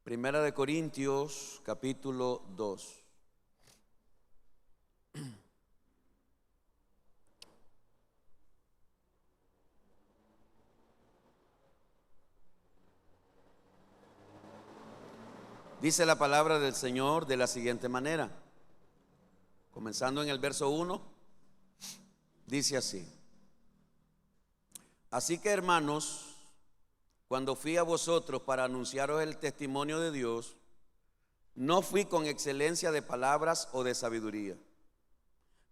Primera de Corintios, capítulo 2. Dice la palabra del Señor de la siguiente manera, comenzando en el verso 1, dice así: Así que, hermanos, cuando fui a vosotros para anunciaros el testimonio de Dios, no fui con excelencia de palabras o de sabiduría,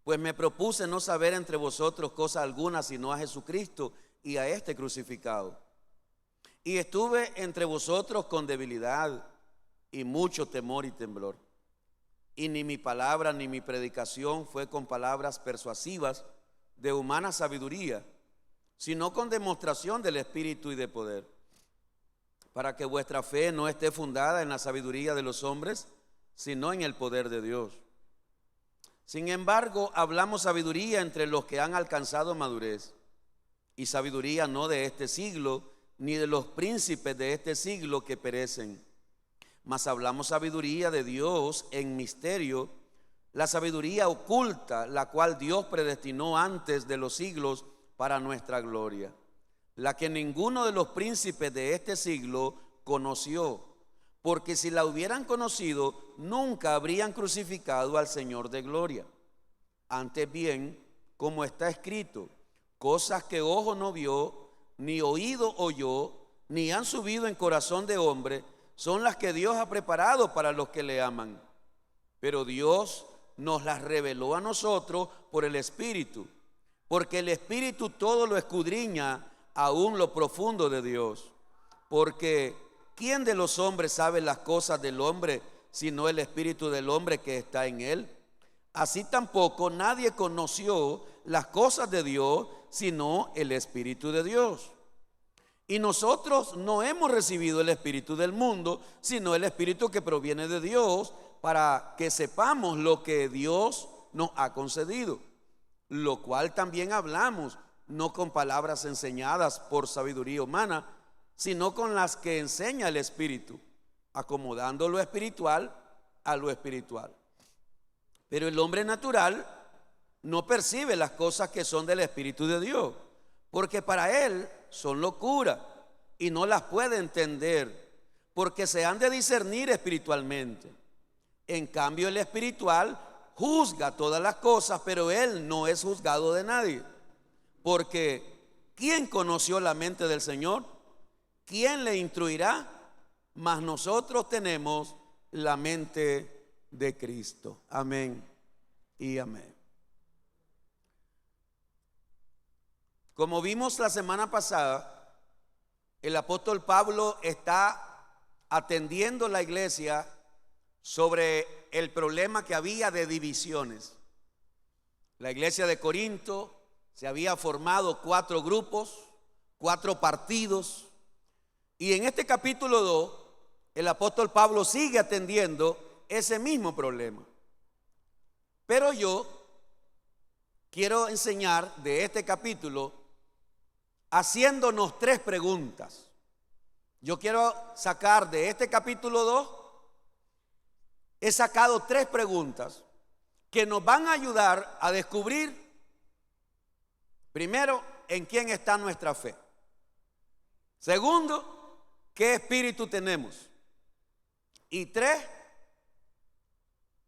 pues me propuse no saber entre vosotros cosa alguna sino a Jesucristo y a este crucificado. Y estuve entre vosotros con debilidad y mucho temor y temblor. Y ni mi palabra ni mi predicación fue con palabras persuasivas de humana sabiduría, sino con demostración del Espíritu y de poder, para que vuestra fe no esté fundada en la sabiduría de los hombres, sino en el poder de Dios. Sin embargo, hablamos sabiduría entre los que han alcanzado madurez, y sabiduría no de este siglo, ni de los príncipes de este siglo que perecen, mas hablamos sabiduría de Dios en misterio, la sabiduría oculta, la cual Dios predestinó antes de los siglos para nuestra gloria, la que ninguno de los príncipes de este siglo conoció, porque si la hubieran conocido, nunca habrían crucificado al Señor de gloria. Antes bien, como está escrito, cosas que ojo no vio, ni oído oyó, ni han subido en corazón de hombre, son las que Dios ha preparado para los que le aman. Pero Dios nos las reveló a nosotros por el Espíritu, porque el Espíritu todo lo escudriña, aún lo profundo de Dios. Porque ¿quién de los hombres sabe las cosas del hombre, sino el Espíritu del hombre que está en él? Así tampoco nadie conoció las cosas de Dios, sino el Espíritu de Dios. Y nosotros no hemos recibido el espíritu del mundo, sino el Espíritu que proviene de Dios, para que sepamos lo que Dios nos ha concedido, lo cual también hablamos, no con palabras enseñadas por sabiduría humana, sino con las que enseña el Espíritu, acomodando lo espiritual a lo espiritual. Pero el hombre natural no percibe las cosas que son del Espíritu de Dios, porque para él son locura y no las puede entender, porque se han de discernir espiritualmente. En cambio, el espiritual juzga todas las cosas, pero él no es juzgado de nadie. Porque ¿quién conoció la mente del Señor? ¿Quién le instruirá? Mas nosotros tenemos la mente de Cristo. Amén y amén. Como vimos la semana pasada, el apóstol Pablo está atendiendo la iglesia sobre el problema que había de divisiones. La iglesia de Corinto se había formado 4 grupos, 4 partidos, y en este capítulo 2 el apóstol Pablo sigue atendiendo ese mismo problema. Pero yo quiero enseñar de este capítulo haciéndonos 3 preguntas. Yo quiero sacar de este capítulo 2, he sacado 3 preguntas que nos van a ayudar a descubrir, primero, en quién está nuestra fe. Segundo, qué espíritu tenemos. Y 3,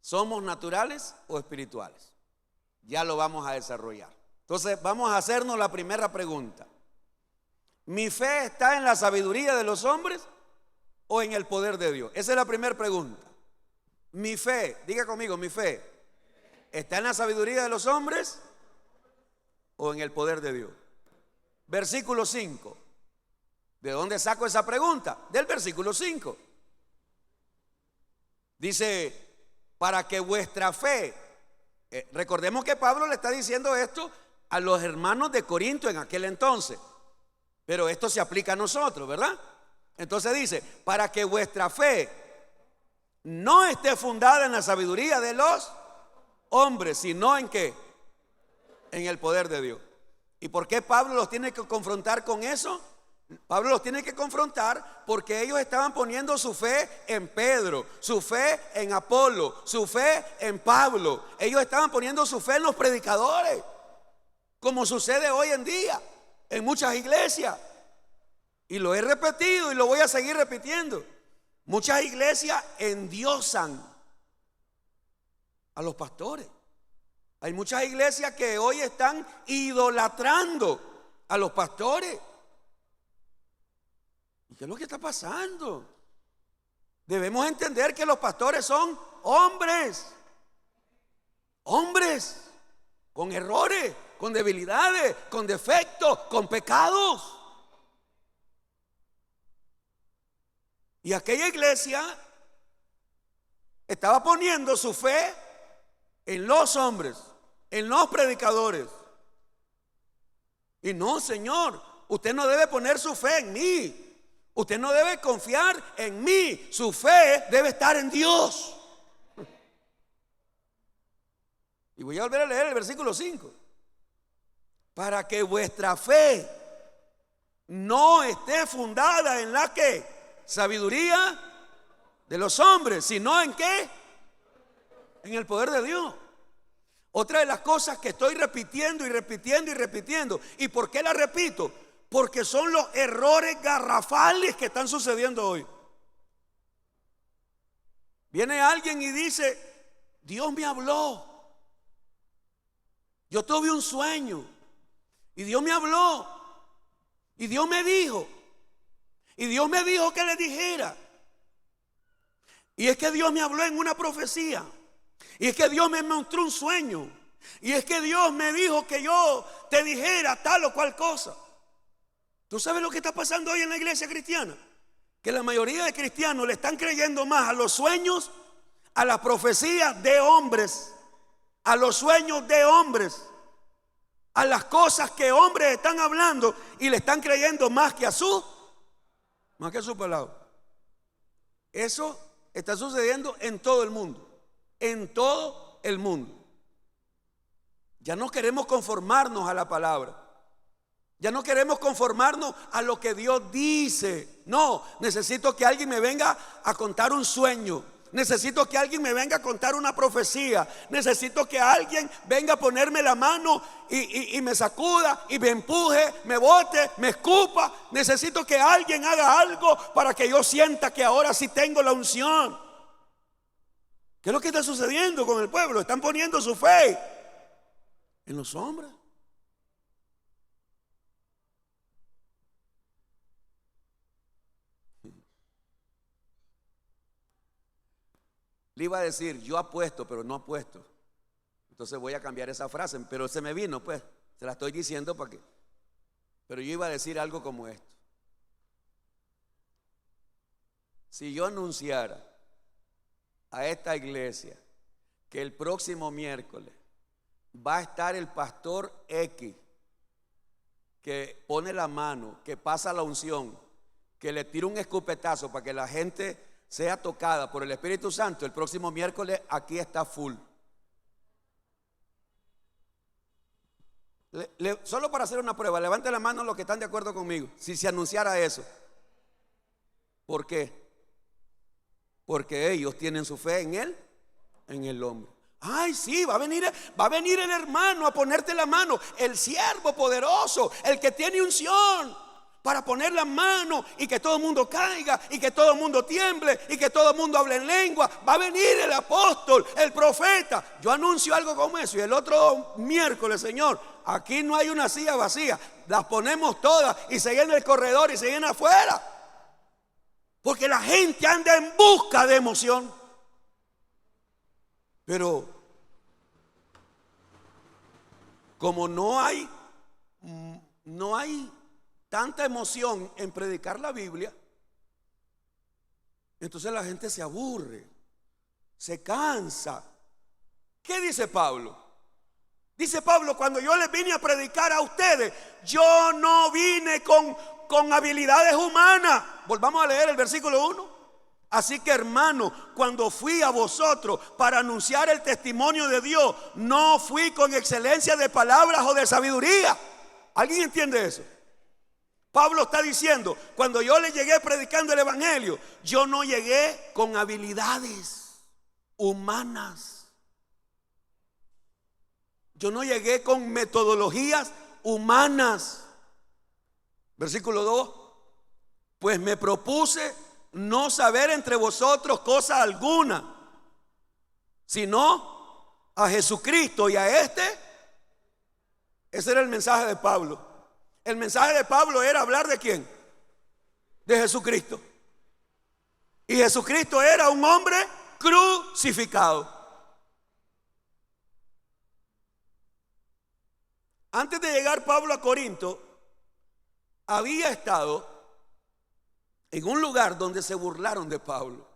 ¿somos naturales o espirituales? Ya lo vamos a desarrollar. Entonces vamos a hacernos la primera pregunta. ¿Mi fe está en la sabiduría de los hombres o en el poder de Dios? Esa es la primera pregunta. Mi fe, diga conmigo, mi fe, ¿está en la sabiduría de los hombres o en el poder de Dios? Versículo 5. ¿De dónde saco esa pregunta? Del versículo 5. Dice, para que vuestra fe, recordemos que Pablo le está diciendo esto a los hermanos de Corinto en aquel entonces. Pero esto se aplica a nosotros, ¿verdad? Entonces dice, para que vuestra fe no esté fundada en la sabiduría de los hombres, sino en ¿qué? En el poder de Dios. ¿Y por qué Pablo los tiene que confrontar con eso? Pablo los tiene que confrontar porque ellos estaban poniendo su fe en Pedro, su fe en Apolo, su fe en Pablo. Ellos estaban poniendo su fe en los predicadores, como sucede hoy en día en muchas iglesias. Y lo he repetido y lo voy a seguir repitiendo. Muchas iglesias endiosan a los pastores. Hay muchas iglesias que hoy están idolatrando a los pastores. ¿Y qué es lo que está pasando? Debemos entender que los pastores son hombres. Hombres con errores, con debilidades, con defectos, con pecados. Y aquella iglesia estaba poniendo su fe en los hombres, en los predicadores. Y no, Señor, usted no debe poner su fe en mí. Usted no debe confiar en mí. Su fe debe estar en Dios. Y voy a volver a leer el versículo 5. Para que vuestra fe no esté fundada en la que sabiduría de los hombres, sino en qué, en el poder de Dios. Otra de las cosas que estoy repitiendo y repitiendo y repitiendo. ¿Y por qué la repito? Porque son los errores garrafales que están sucediendo hoy. Viene alguien y dice: Dios me habló, yo tuve un sueño y Dios me habló y Dios me dijo, y Dios me dijo que le dijera. Y es que Dios me habló en una profecía, y es que Dios me mostró un sueño, y es que Dios me dijo que yo te dijera tal o cual cosa. ¿Tú sabes lo que está pasando hoy en la iglesia cristiana? Que la mayoría de cristianos le están creyendo más a los sueños, a las profecías de hombres, a los sueños de hombres, a las cosas que hombres están hablando, y le están creyendo más que a su palabra. Eso está sucediendo en todo el mundo. En todo el mundo. Ya no queremos conformarnos a la palabra. Ya no queremos conformarnos a lo que Dios dice. No, necesito que alguien me venga a contar un sueño. Necesito que alguien me venga a contar una profecía. Necesito que alguien venga a ponerme la mano y me sacuda y me empuje, me bote, me escupa. Necesito que alguien haga algo para que yo sienta que ahora sí tengo la unción. ¿Qué es lo que está sucediendo con el pueblo? Están poniendo su fe en los hombres. Le iba a decir: yo apuesto, pero no apuesto. Entonces voy a cambiar esa frase, pero se me vino, pues, se la estoy diciendo para que. Pero yo iba a decir algo como esto: si yo anunciara a esta iglesia que el próximo miércoles va a estar el pastor X, que pone la mano, que pasa la unción, que le tira un escupetazo para que la gente sea tocada por el Espíritu Santo, el próximo miércoles aquí está full. Solo para hacer una prueba, levante la mano los que están de acuerdo conmigo. Si se anunciara eso. ¿Por qué? Porque ellos tienen su fe en él, en el hombre. Ay, sí, va a venir el hermano a ponerte la mano, el siervo poderoso, el que tiene unción para poner la mano y que todo el mundo caiga y que todo el mundo tiemble y que todo el mundo hable en lengua. Va a venir el apóstol, el profeta. Yo anuncio algo como eso y el otro miércoles, Señor, aquí no hay una silla vacía, las ponemos todas y se llena el corredor y se llena afuera, porque la gente anda en busca de emoción. Pero como no hay tanta emoción en predicar la Biblia, entonces la gente se aburre, se cansa. ¿Qué dice Pablo? Dice Pablo: cuando yo les vine a predicar a ustedes, yo no vine con habilidades humanas. Volvamos a leer el versículo 1. Así que, hermano, cuando fui a vosotros para anunciar el testimonio de Dios, no fui con excelencia de palabras o de sabiduría. ¿Alguien entiende eso? Pablo está diciendo, cuando yo le llegué predicando el evangelio, yo no llegué con habilidades humanas. Yo no llegué con metodologías humanas. Versículo 2. Pues me propuse no saber entre vosotros cosa alguna, sino a Jesucristo y a este. Ese era el mensaje de Pablo. El mensaje de Pablo era hablar ¿de quién? De Jesucristo. Y Jesucristo era un hombre crucificado. Antes de llegar Pablo a Corinto, había estado en un lugar donde se burlaron de Pablo.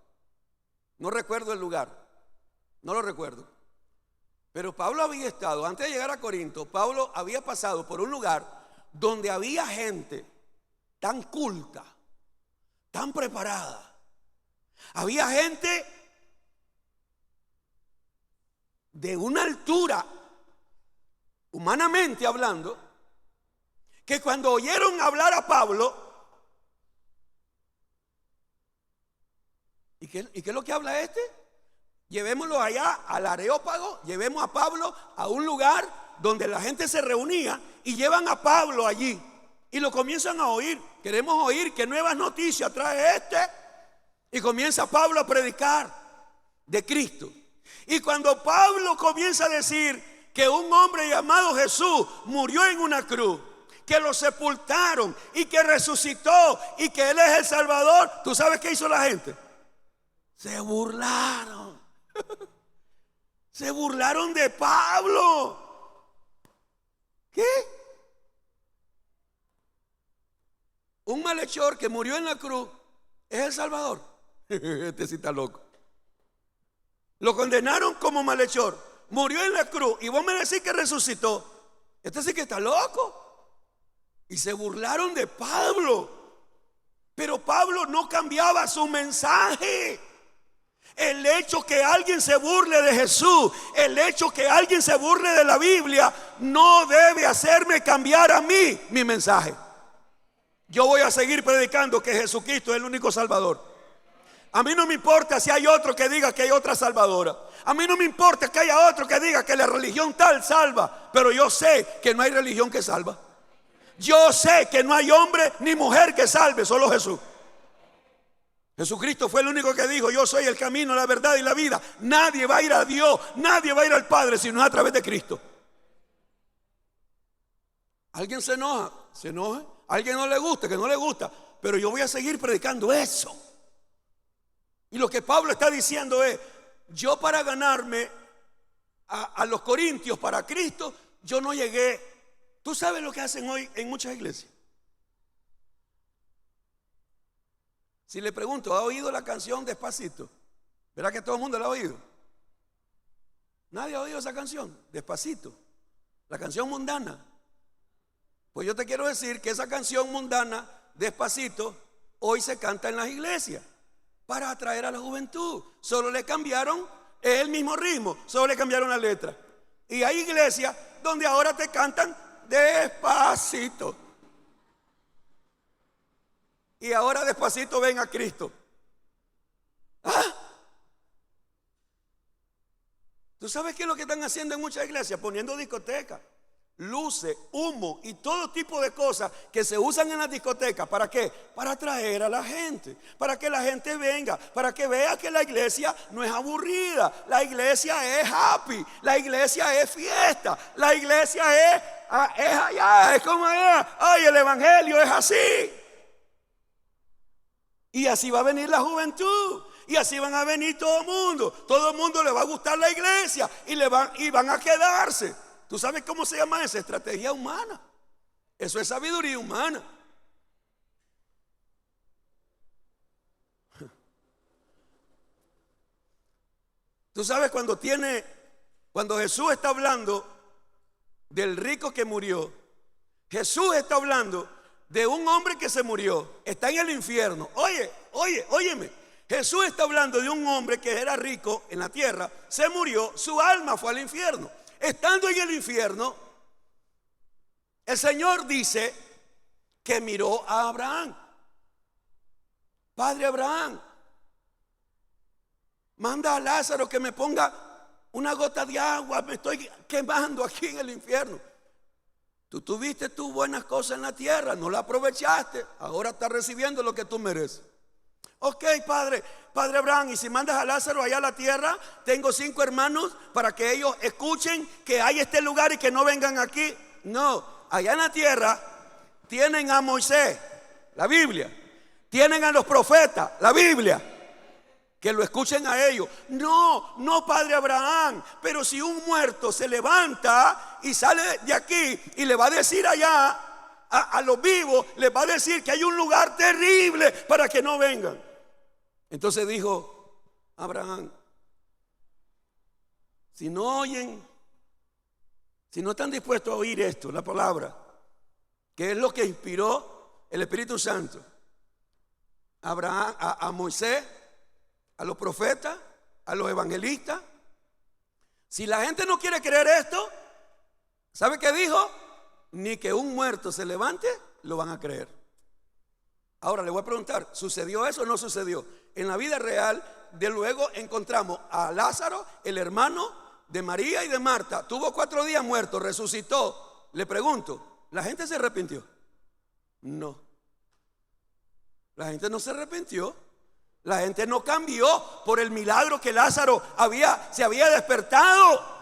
No recuerdo el lugar, no lo recuerdo. Pero Pablo había estado, antes de llegar a Corinto, Pablo había pasado por un lugar donde había gente tan culta, tan preparada. Había gente de una altura, humanamente hablando, que cuando oyeron hablar a Pablo, ¿y qué es lo que habla este? Llevémoslo allá al Areópago, llevemos a Pablo a un lugar donde la gente se reunía y llevan a Pablo allí y lo comienzan a oír. Queremos oír qué nuevas noticias trae este. Y comienza Pablo a predicar de Cristo. Y cuando Pablo comienza a decir que un hombre llamado Jesús murió en una cruz, que lo sepultaron y que resucitó y que Él es el Salvador, ¿tú sabes qué hizo la gente? Se burlaron. Se burlaron de Pablo. ¿Qué? Un malhechor que murió en la cruz es el Salvador. Este sí está loco. Lo condenaron como malhechor, murió en la cruz y vos me decís que resucitó. Este sí que está loco. Y se burlaron de Pablo. Pero Pablo no cambiaba su mensaje. El hecho que alguien se burle de Jesús, el hecho que alguien se burle de la Biblia, no debe hacerme cambiar a mí mi mensaje. Yo voy a seguir predicando que Jesucristo es el único Salvador. A mí no me importa si hay otro que diga que hay otra salvadora. A mí no me importa que haya otro que diga que la religión tal salva. Pero yo sé que no hay religión que salva. Yo sé que no hay hombre ni mujer que salve, solo Jesús. Jesucristo fue el único que dijo: yo soy el camino, la verdad y la vida. Nadie va a ir a Dios, nadie va a ir al Padre si no es a través de Cristo. Alguien se enoja, se enoja. Alguien no le gusta, que no le gusta. Pero yo voy a seguir predicando eso. Y lo que Pablo está diciendo es: yo para ganarme a los corintios para Cristo, yo no llegué. ¿Tú sabes lo que hacen hoy en muchas iglesias? Si le pregunto, ¿ha oído la canción Despacito? ¿Verá que todo el mundo la ha oído? Nadie ha oído esa canción, Despacito, la canción mundana. Pues yo te quiero decir que esa canción mundana, Despacito, hoy se canta en las iglesias para atraer a la juventud. Solo le cambiaron, es el mismo ritmo, solo le cambiaron la letra. Y hay iglesias donde ahora te cantan despacito. Y ahora despacito ven a Cristo. ¿Ah? ¿Tú sabes qué es lo que están haciendo en muchas iglesias? Poniendo discotecas, luces, humo y todo tipo de cosas que se usan en las discotecas. ¿Para qué? Para atraer a la gente, para que la gente venga, para que vea que la iglesia no es aburrida, la iglesia es happy, la iglesia es fiesta, la iglesia es allá, es como allá. Ay, el evangelio es así. Y así va a venir la juventud. Y así van a venir todo el mundo. Todo el mundo le va a gustar la iglesia. Y van a quedarse. ¿Tú sabes cómo se llama esa? Estrategia humana. Eso es sabiduría humana. Tú sabes cuando Jesús está hablando del rico que murió. Jesús está hablando de un hombre que se murió, está en el infierno. Óyeme. Jesús está hablando de un hombre que era rico en la tierra, se murió, su alma fue al infierno. Estando en el infierno, el Señor dice: que miró a Abraham. Padre Abraham, manda a Lázaro que me ponga una gota de agua, me estoy quemando aquí en el infierno. Tú tuviste tus buenas cosas en la tierra, no la aprovechaste, ahora estás recibiendo lo que tú mereces. Ok, Padre Abraham, y si mandas a Lázaro allá a la tierra, tengo 5 hermanos para que ellos escuchen que hay este lugar y que no vengan aquí. No, allá en la tierra tienen a Moisés, la Biblia, tienen a los profetas, la Biblia, que lo escuchen a ellos. No, Padre Abraham, pero si un muerto se levanta y sale de aquí y le va a decir allá a los vivos, les va a decir que hay un lugar terrible para que no vengan. Entonces dijo Abraham, si no oyen, si no están dispuestos a oír esto, la palabra, que es lo que inspiró el Espíritu Santo a Abraham, a Moisés, a los profetas, a los evangelistas. Si la gente no quiere creer esto, ¿sabe qué dijo? Ni que un muerto se levante, lo van a creer. Ahora le voy a preguntar, ¿sucedió eso o no sucedió? En la vida real, de luego encontramos a Lázaro, el hermano de María y de Marta. Tuvo 4 días muerto, resucitó. Le pregunto, ¿la gente se arrepintió? No. La gente no se arrepintió. La gente no cambió por el milagro que Lázaro se había despertado.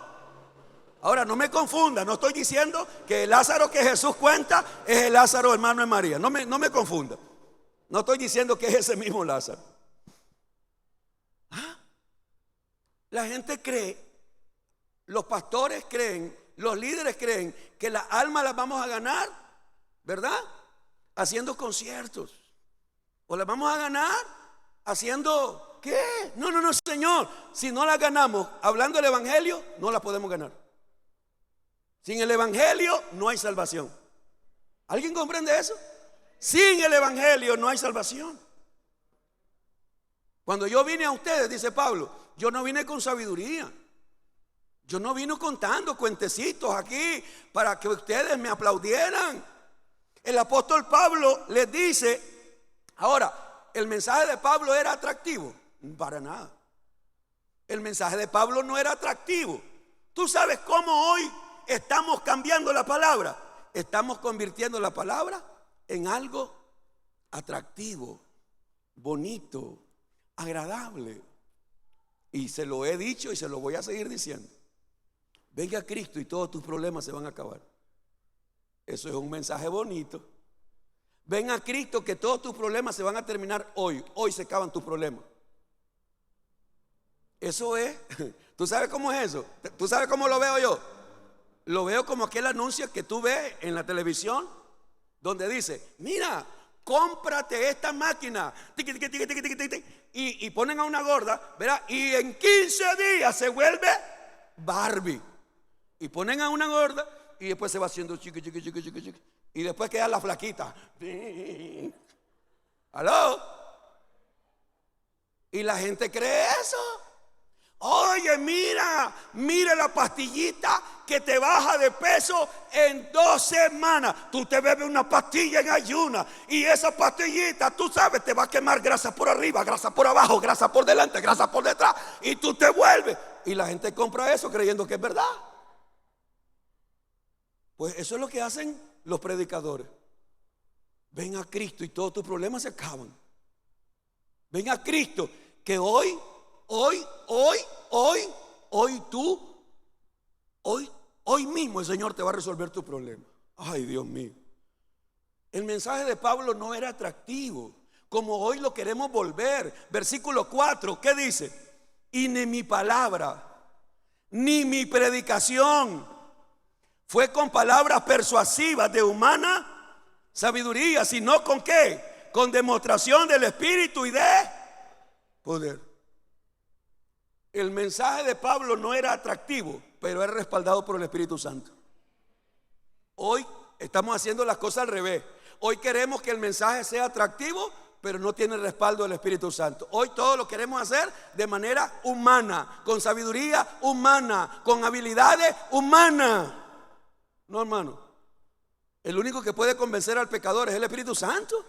Ahora no me confunda, no estoy diciendo que el Lázaro que Jesús cuenta es el Lázaro hermano de María. No me confunda. No estoy diciendo que es ese mismo Lázaro. La gente cree, los pastores creen, los líderes creen que las almas las vamos a ganar, ¿verdad? Haciendo conciertos. O las vamos a ganar haciendo, ¿qué? No, Señor. Si no las ganamos hablando del evangelio, no las podemos ganar. Sin el evangelio no hay salvación. ¿Alguien comprende eso? Sin el evangelio no hay salvación. Cuando yo vine a ustedes, dice Pablo, yo no vine con sabiduría. Yo no vine contando cuentecitos aquí para que ustedes me aplaudieran. El apóstol Pablo les dice, ahora, ¿el mensaje de Pablo era atractivo? Para nada. El mensaje de Pablo no era atractivo. ¿Tú sabes cómo hoy estamos cambiando la palabra? Estamos convirtiendo la palabra en algo atractivo, bonito, agradable. Y se lo he dicho y se lo voy a seguir diciendo. Venga a Cristo y todos tus problemas se van a acabar. Eso es un mensaje bonito. Ven a Cristo que todos tus problemas se van a terminar hoy. Hoy se acaban tus problemas. Eso es. ¿Tú sabes cómo es eso? ¿Tú sabes cómo lo veo yo? Lo veo como aquel anuncio que tú ves en la televisión donde dice, mira, cómprate esta máquina. Y ponen a una gorda, ¿verdad? Y en 15 días se vuelve Barbie. Y ponen a una gorda y después se va haciendo chiqui. Y después queda la flaquita. ¿Aló? Y la gente cree eso. Oye, mira la pastillita que te baja de peso en 2 semanas. Tú te bebes una pastilla en ayuna y esa pastillita, tú sabes, te va a quemar grasa por arriba, grasa por abajo, grasa por delante, grasa por detrás, y tú te vuelves. Y la gente compra eso creyendo que es verdad. Pues eso es lo que hacen los predicadores. Ven a Cristo y todos tus problemas se acaban. Ven a Cristo que hoy mismo el Señor te va a resolver tu problema. Ay, Dios mío. El mensaje de Pablo no era atractivo como hoy lo queremos volver. Versículo 4, ¿qué dice? Y ni mi palabra, ni mi predicación fue con palabras persuasivas de humana sabiduría, sino con ¿qué? Con demostración del Espíritu y de poder. El mensaje de Pablo no era atractivo, pero era respaldado por el Espíritu Santo. Hoy estamos haciendo las cosas al revés. Hoy queremos que el mensaje sea atractivo, pero no tiene el respaldo del Espíritu Santo. Hoy todo lo queremos hacer de manera humana, con sabiduría humana, con habilidades humanas. No, hermano. El único que puede convencer al pecador es el Espíritu Santo.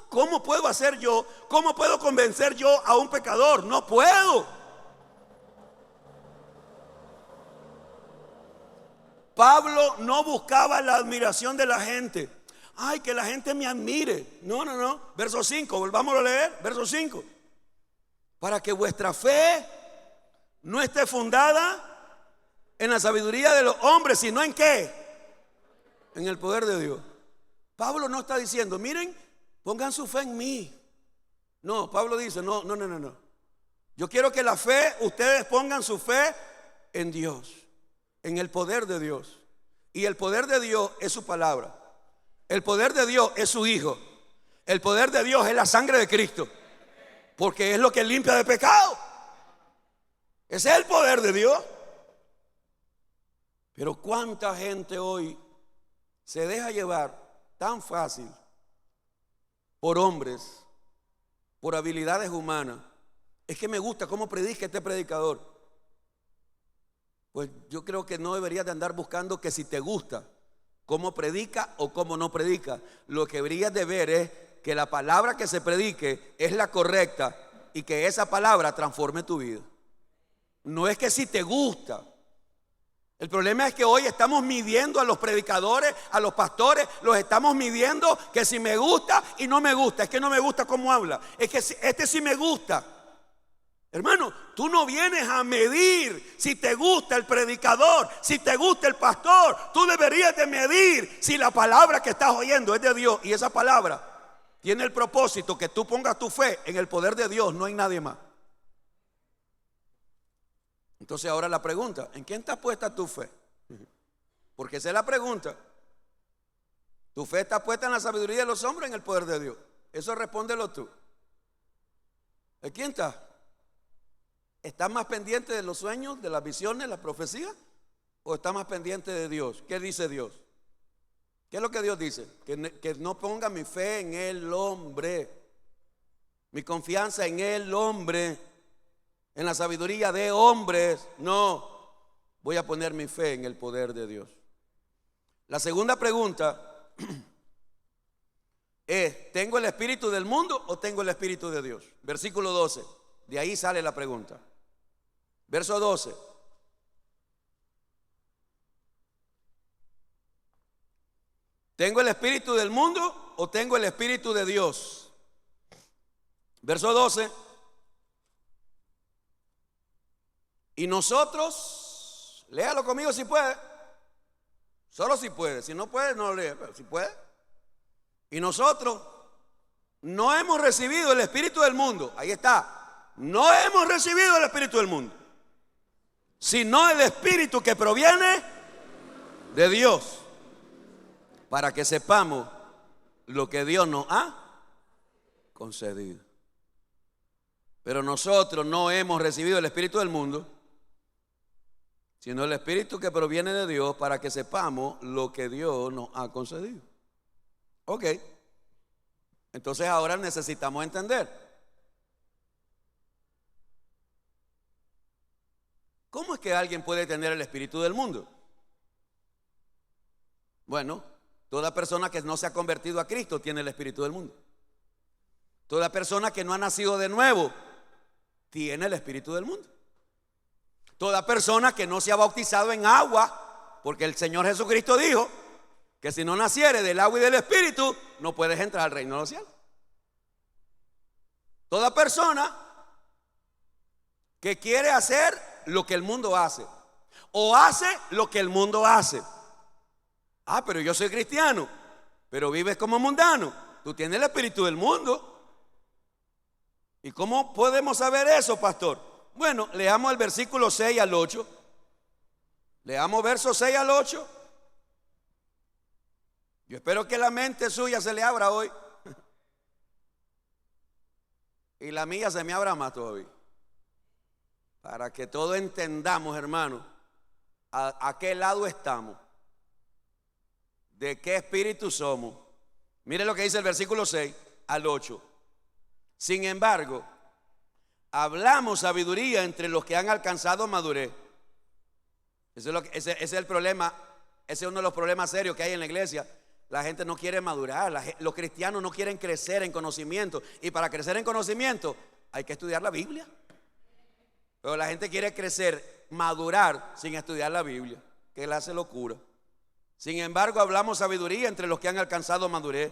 ¿Cómo puedo hacer yo? ¿Cómo puedo convencer yo a un pecador? No puedo. Pablo no buscaba la admiración de la gente. Ay, que la gente me admire. No. Verso 5, volvámoslo a leer. Verso 5. Para que vuestra fe no esté fundada en la sabiduría de los hombres, sino en ¿qué? En el poder de Dios. Pablo no está diciendo, miren, pongan su fe en mí. No, Pablo dice, no. Yo quiero que la fe, ustedes pongan su fe en Dios, en el poder de Dios. Y el poder de Dios es su palabra. El poder de Dios es su Hijo. El poder de Dios es la sangre de Cristo, porque es lo que limpia de pecado. Ese es el poder de Dios. Pero cuánta gente hoy se deja llevar tan fácil por hombres, por habilidades humanas. Es que me gusta cómo predica este predicador. Pues yo creo que no deberías de andar buscando que si te gusta cómo predica o cómo no predica. Lo que deberías de ver es que la palabra que se predique es la correcta y que esa palabra transforme tu vida. No es que si te gusta. El problema es que hoy estamos midiendo a los predicadores, a los pastores, los estamos midiendo que si me gusta y no me gusta. Es que no me gusta cómo habla. Es que este sí me gusta. Hermano, tú no vienes a medir si te gusta el predicador, si te gusta el pastor. Tú deberías de medir si la palabra que estás oyendo es de Dios. Y esa palabra tiene el propósito que tú pongas tu fe en el poder de Dios, no en nadie más. Entonces ahora la pregunta, ¿en quién está puesta tu fe? Porque esa es la pregunta. ¿Tu fe está puesta en la sabiduría de los hombres o en el poder de Dios? Eso respóndelo tú. ¿En quién está? ¿Estás más pendiente de los sueños, de las visiones, las profecías? ¿O estás más pendiente de Dios? ¿Qué dice Dios? ¿Qué es lo que Dios dice? Que no ponga mi fe en el hombre, mi confianza en el hombre, en la sabiduría de hombres. No, voy a poner mi fe en el poder de Dios. La segunda pregunta es, ¿tengo el espíritu del mundo o tengo el espíritu de Dios? Versículo 12, de ahí sale la pregunta. Verso 12. ¿Tengo el espíritu del mundo o tengo el espíritu de Dios? Verso 12. Y nosotros, léalo conmigo si puede. Solo si puede. Si no puede, no lo lea, pero si puede. Y nosotros no hemos recibido el espíritu del mundo. Ahí está. No hemos recibido el espíritu del mundo, sino el espíritu que proviene de Dios, para que sepamos lo que Dios nos ha concedido. Pero nosotros no hemos recibido el espíritu del mundo, sino el espíritu que proviene de Dios, para que sepamos lo que Dios nos ha concedido. Ok. Entonces ahora necesitamos entender. ¿Cómo es que alguien puede tener el espíritu del mundo? Bueno, toda persona que no se ha convertido a Cristo tiene el espíritu del mundo. Toda persona que no ha nacido de nuevo tiene el espíritu del mundo. Toda persona que no se ha bautizado en agua, porque el Señor Jesucristo dijo que si no naciere del agua y del espíritu, no puedes entrar al reino de los cielos. Toda persona que quiere hacer lo que el mundo hace, o hace lo que el mundo hace. Ah, pero yo soy cristiano, pero vives como mundano. Tú tienes el espíritu del mundo. ¿Y cómo podemos saber eso, pastor? Bueno, leamos el versículo 6 al 8. Leamos versos 6 al 8. Yo espero que la mente suya se le abra hoy. Y la mía se me abra más todavía. Para que todos entendamos, hermano, a qué lado estamos, de qué espíritu somos. Mire lo que dice el versículo 6 al 8. Sin embargo, hablamos sabiduría entre los que han alcanzado madurez. Ese es el problema Ese es uno de los problemas serios que hay en la iglesia. La gente no quiere madurar, los cristianos no quieren crecer en conocimiento. Y para crecer en conocimiento hay que estudiar la Biblia. Pero la gente quiere crecer, madurar sin estudiar la Biblia. Que le hace locura. Sin embargo, hablamos sabiduría entre los que han alcanzado madurez.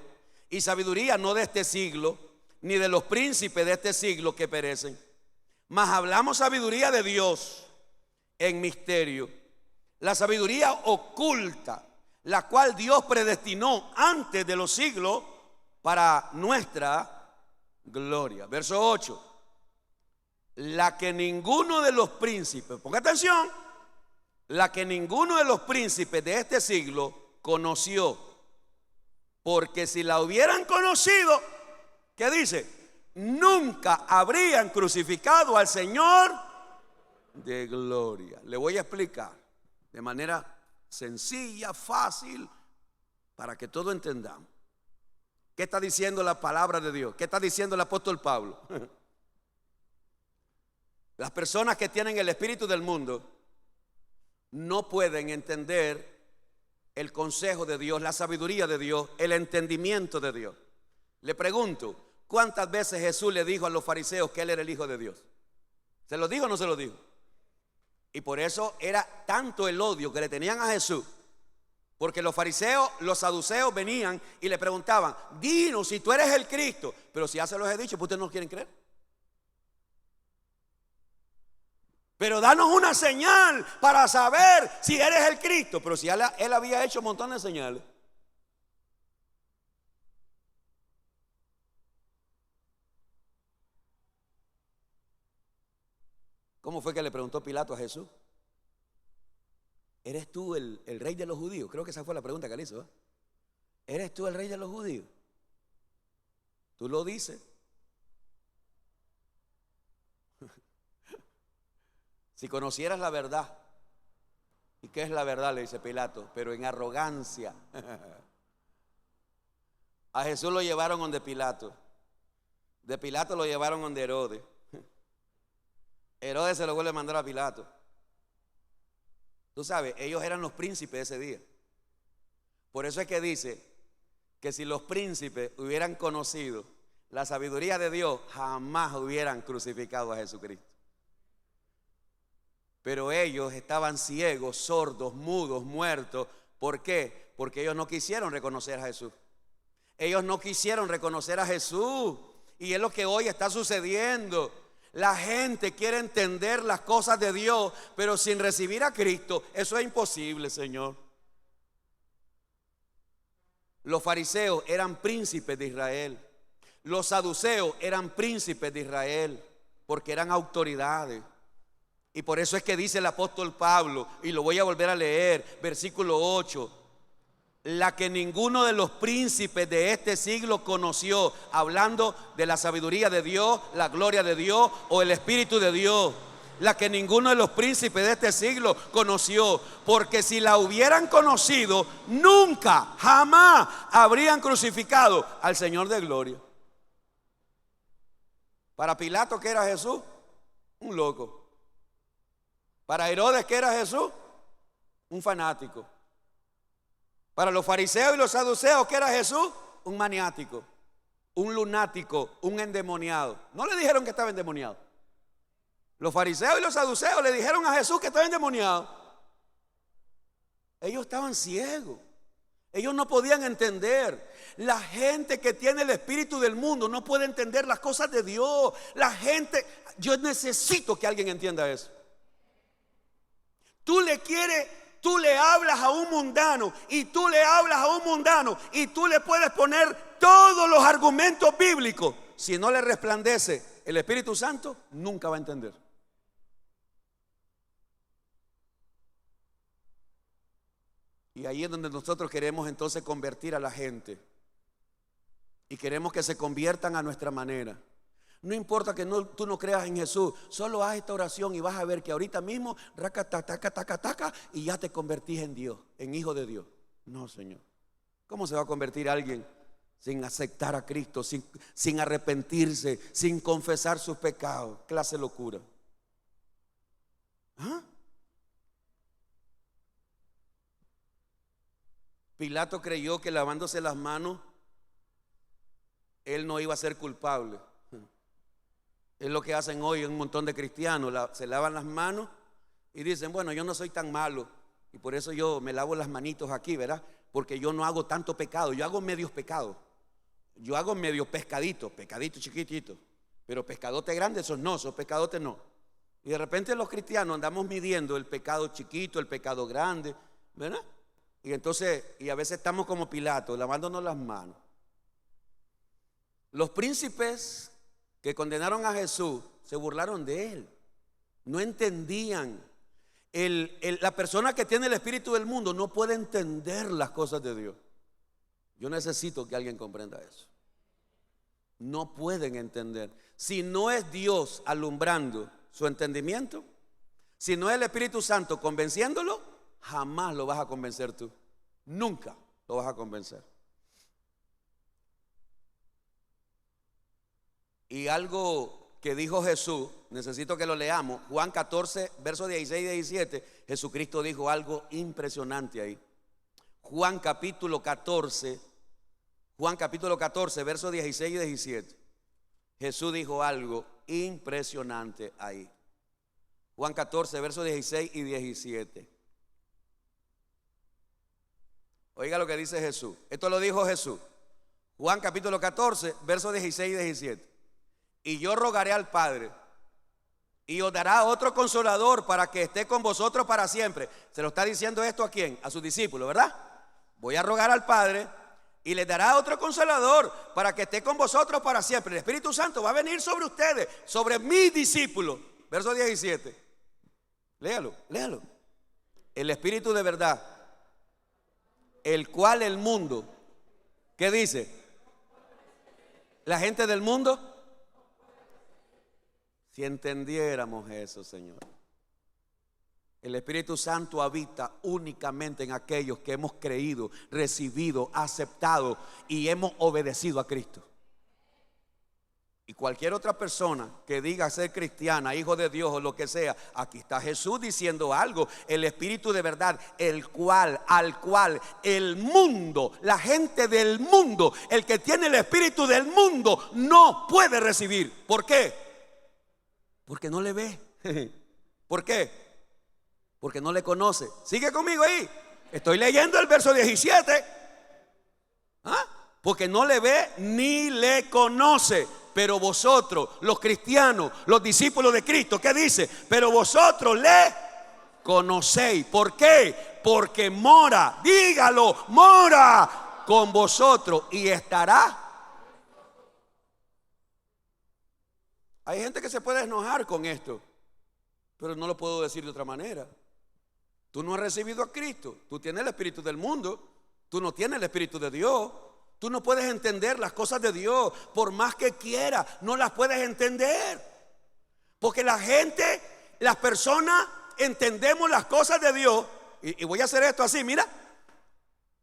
Y sabiduría no de este siglo, ni de los príncipes de este siglo que perecen. Mas hablamos sabiduría de Dios en misterio. La sabiduría oculta, la cual Dios predestinó antes de los siglos para nuestra gloria. Verso 8. La que ninguno de los príncipes, ponga atención, la que ninguno de los príncipes de este siglo conoció. Porque si la hubieran conocido, ¿qué dice? Nunca habrían crucificado al Señor de gloria. Le voy a explicar de manera sencilla, fácil, para que todos entendamos. ¿Qué está diciendo la palabra de Dios? ¿Qué está diciendo el apóstol Pablo? Las personas que tienen el espíritu del mundo no pueden entender el consejo de Dios, la sabiduría de Dios, el entendimiento de Dios. Le pregunto, ¿cuántas veces Jesús le dijo a los fariseos que Él era el Hijo de Dios? ¿Se lo dijo o no se lo dijo? Y por eso era tanto el odio que le tenían a Jesús, porque los fariseos, los saduceos venían y le preguntaban, dinos si tú eres el Cristo. Pero si ya se los he dicho, pues ustedes no quieren creer. Pero danos una señal para saber si eres el Cristo. Pero si él había hecho un montón de señales. ¿Cómo fue que le preguntó Pilato a Jesús? ¿Eres tú el rey de los judíos? Creo que esa fue la pregunta que le hizo, ¿eh? ¿Eres tú el rey de los judíos? ¿Tú lo dices? Si conocieras la verdad. ¿Y qué es la verdad? Le dice Pilato, pero en arrogancia. A Jesús lo llevaron donde Pilato. De Pilato lo llevaron donde Herodes. Herodes se lo vuelve a mandar a Pilato. Tú sabes, ellos eran los príncipes de ese día. Por eso es que dice que si los príncipes hubieran conocido la sabiduría de Dios, jamás hubieran crucificado a Jesucristo. Pero ellos estaban ciegos, sordos, mudos, muertos. ¿Por qué? Porque ellos no quisieron reconocer a Jesús. Ellos no quisieron reconocer a Jesús. Y es lo que hoy está sucediendo. La gente quiere entender las cosas de Dios, pero sin recibir a Cristo, eso es imposible, Señor. Los fariseos eran príncipes de Israel. Los saduceos eran príncipes de Israel, porque eran autoridades. Y por eso es que dice el apóstol Pablo, y lo voy a volver a leer, versículo 8. La que ninguno de los príncipes de este siglo conoció, hablando de la sabiduría de Dios, la gloria de Dios o el Espíritu de Dios. La que ninguno de los príncipes de este siglo conoció, porque si la hubieran conocido, nunca, jamás habrían crucificado al Señor de gloria. Para Pilato, ¿qué era Jesús? Un loco. Para Herodes, ¿qué era Jesús? Un fanático. Para los fariseos y los saduceos, ¿qué era Jesús? Un maniático, un lunático, un endemoniado. No le dijeron que estaba endemoniado. Los fariseos y los saduceos le dijeron a Jesús que estaba endemoniado. Ellos estaban ciegos. Ellos no podían entender. La gente que tiene el espíritu del mundo no puede entender las cosas de Dios. La gente, yo necesito que alguien entienda eso. Tú le hablas a un mundano y tú le hablas a un mundano y tú le puedes poner todos los argumentos bíblicos. Si no le resplandece el Espíritu Santo, nunca va a entender. Y ahí es donde nosotros queremos entonces convertir a la gente. Y queremos que se conviertan a nuestra manera. No importa que tú no creas en Jesús, solo haz esta oración y vas a ver que ahorita mismo y ya te convertís en Dios, en hijo de Dios. No, Señor. ¿Cómo se va a convertir alguien sin aceptar a Cristo, sin arrepentirse, sin confesar sus pecados? Clase de locura. ¿Ah? Pilato creyó que lavándose las manos él no iba a ser culpable. Es lo que hacen hoy un montón de cristianos, se lavan las manos y dicen, bueno, yo no soy tan malo y por eso yo me lavo las manitos aquí, ¿verdad? Porque yo no hago tanto pecado, yo hago medios pecados. Yo hago medio pescadito chiquitito, pero pescadote grande, esos pescadotes no. Y de repente los cristianos andamos midiendo el pecado chiquito, el pecado grande, ¿verdad? Y entonces, y a veces estamos como Pilato, lavándonos las manos. Los príncipes que condenaron a Jesús se burlaron de él. No entendían. La persona que tiene el espíritu del mundo no puede entender las cosas de Dios. Yo necesito que alguien comprenda eso. No pueden entender. Si no es Dios alumbrando su entendimiento, si no es el Espíritu Santo convenciéndolo, jamás lo vas a convencer tú. Nunca lo vas a convencer. Y algo que dijo Jesús, necesito que lo leamos, Juan 14, versos 16 y 17, Jesucristo dijo algo impresionante ahí. Juan capítulo 14, versos 16 y 17. Jesús dijo algo impresionante ahí. Juan 14, versos 16 y 17. Oiga lo que dice Jesús. Esto lo dijo Jesús. Juan capítulo 14, versos 16 y 17. Y yo rogaré al Padre, y os dará otro consolador para que esté con vosotros para siempre. Se lo está diciendo esto ¿a quién? A sus discípulos, ¿verdad? Voy a rogar al Padre y les dará otro consolador para que esté con vosotros para siempre. El Espíritu Santo va a venir sobre ustedes, sobre mis discípulos. Verso 17. Léalo. El Espíritu de verdad, el cual el mundo, ¿qué dice? La gente del mundo. Si entendiéramos eso, Señor. El Espíritu Santo habita únicamente en aquellos que hemos creído, recibido, aceptado y hemos obedecido a Cristo. Y cualquier otra persona que diga ser cristiana, hijo de Dios o lo que sea, aquí está Jesús diciendo algo. El Espíritu de verdad, al cual el mundo, la gente del mundo, el que tiene el espíritu del mundo no puede recibir. ¿Por qué? Porque no le ve. ¿Por qué? Porque no le conoce. Sigue conmigo ahí. Estoy leyendo el verso 17. Porque no le ve ni le conoce. Pero vosotros, los cristianos, los discípulos de Cristo, ¿qué dice? Pero vosotros le conocéis. ¿Por qué? Porque mora, dígalo, mora con vosotros y estará. Hay gente que se puede enojar con esto, pero no lo puedo decir de otra manera. Tú no has recibido a Cristo, tú tienes el espíritu del mundo, tú no tienes el espíritu de Dios. Tú no puedes entender las cosas de Dios, por más que quieras, no las puedes entender. Porque la gente, las personas entendemos las cosas de Dios. Y voy a hacer esto así, mira.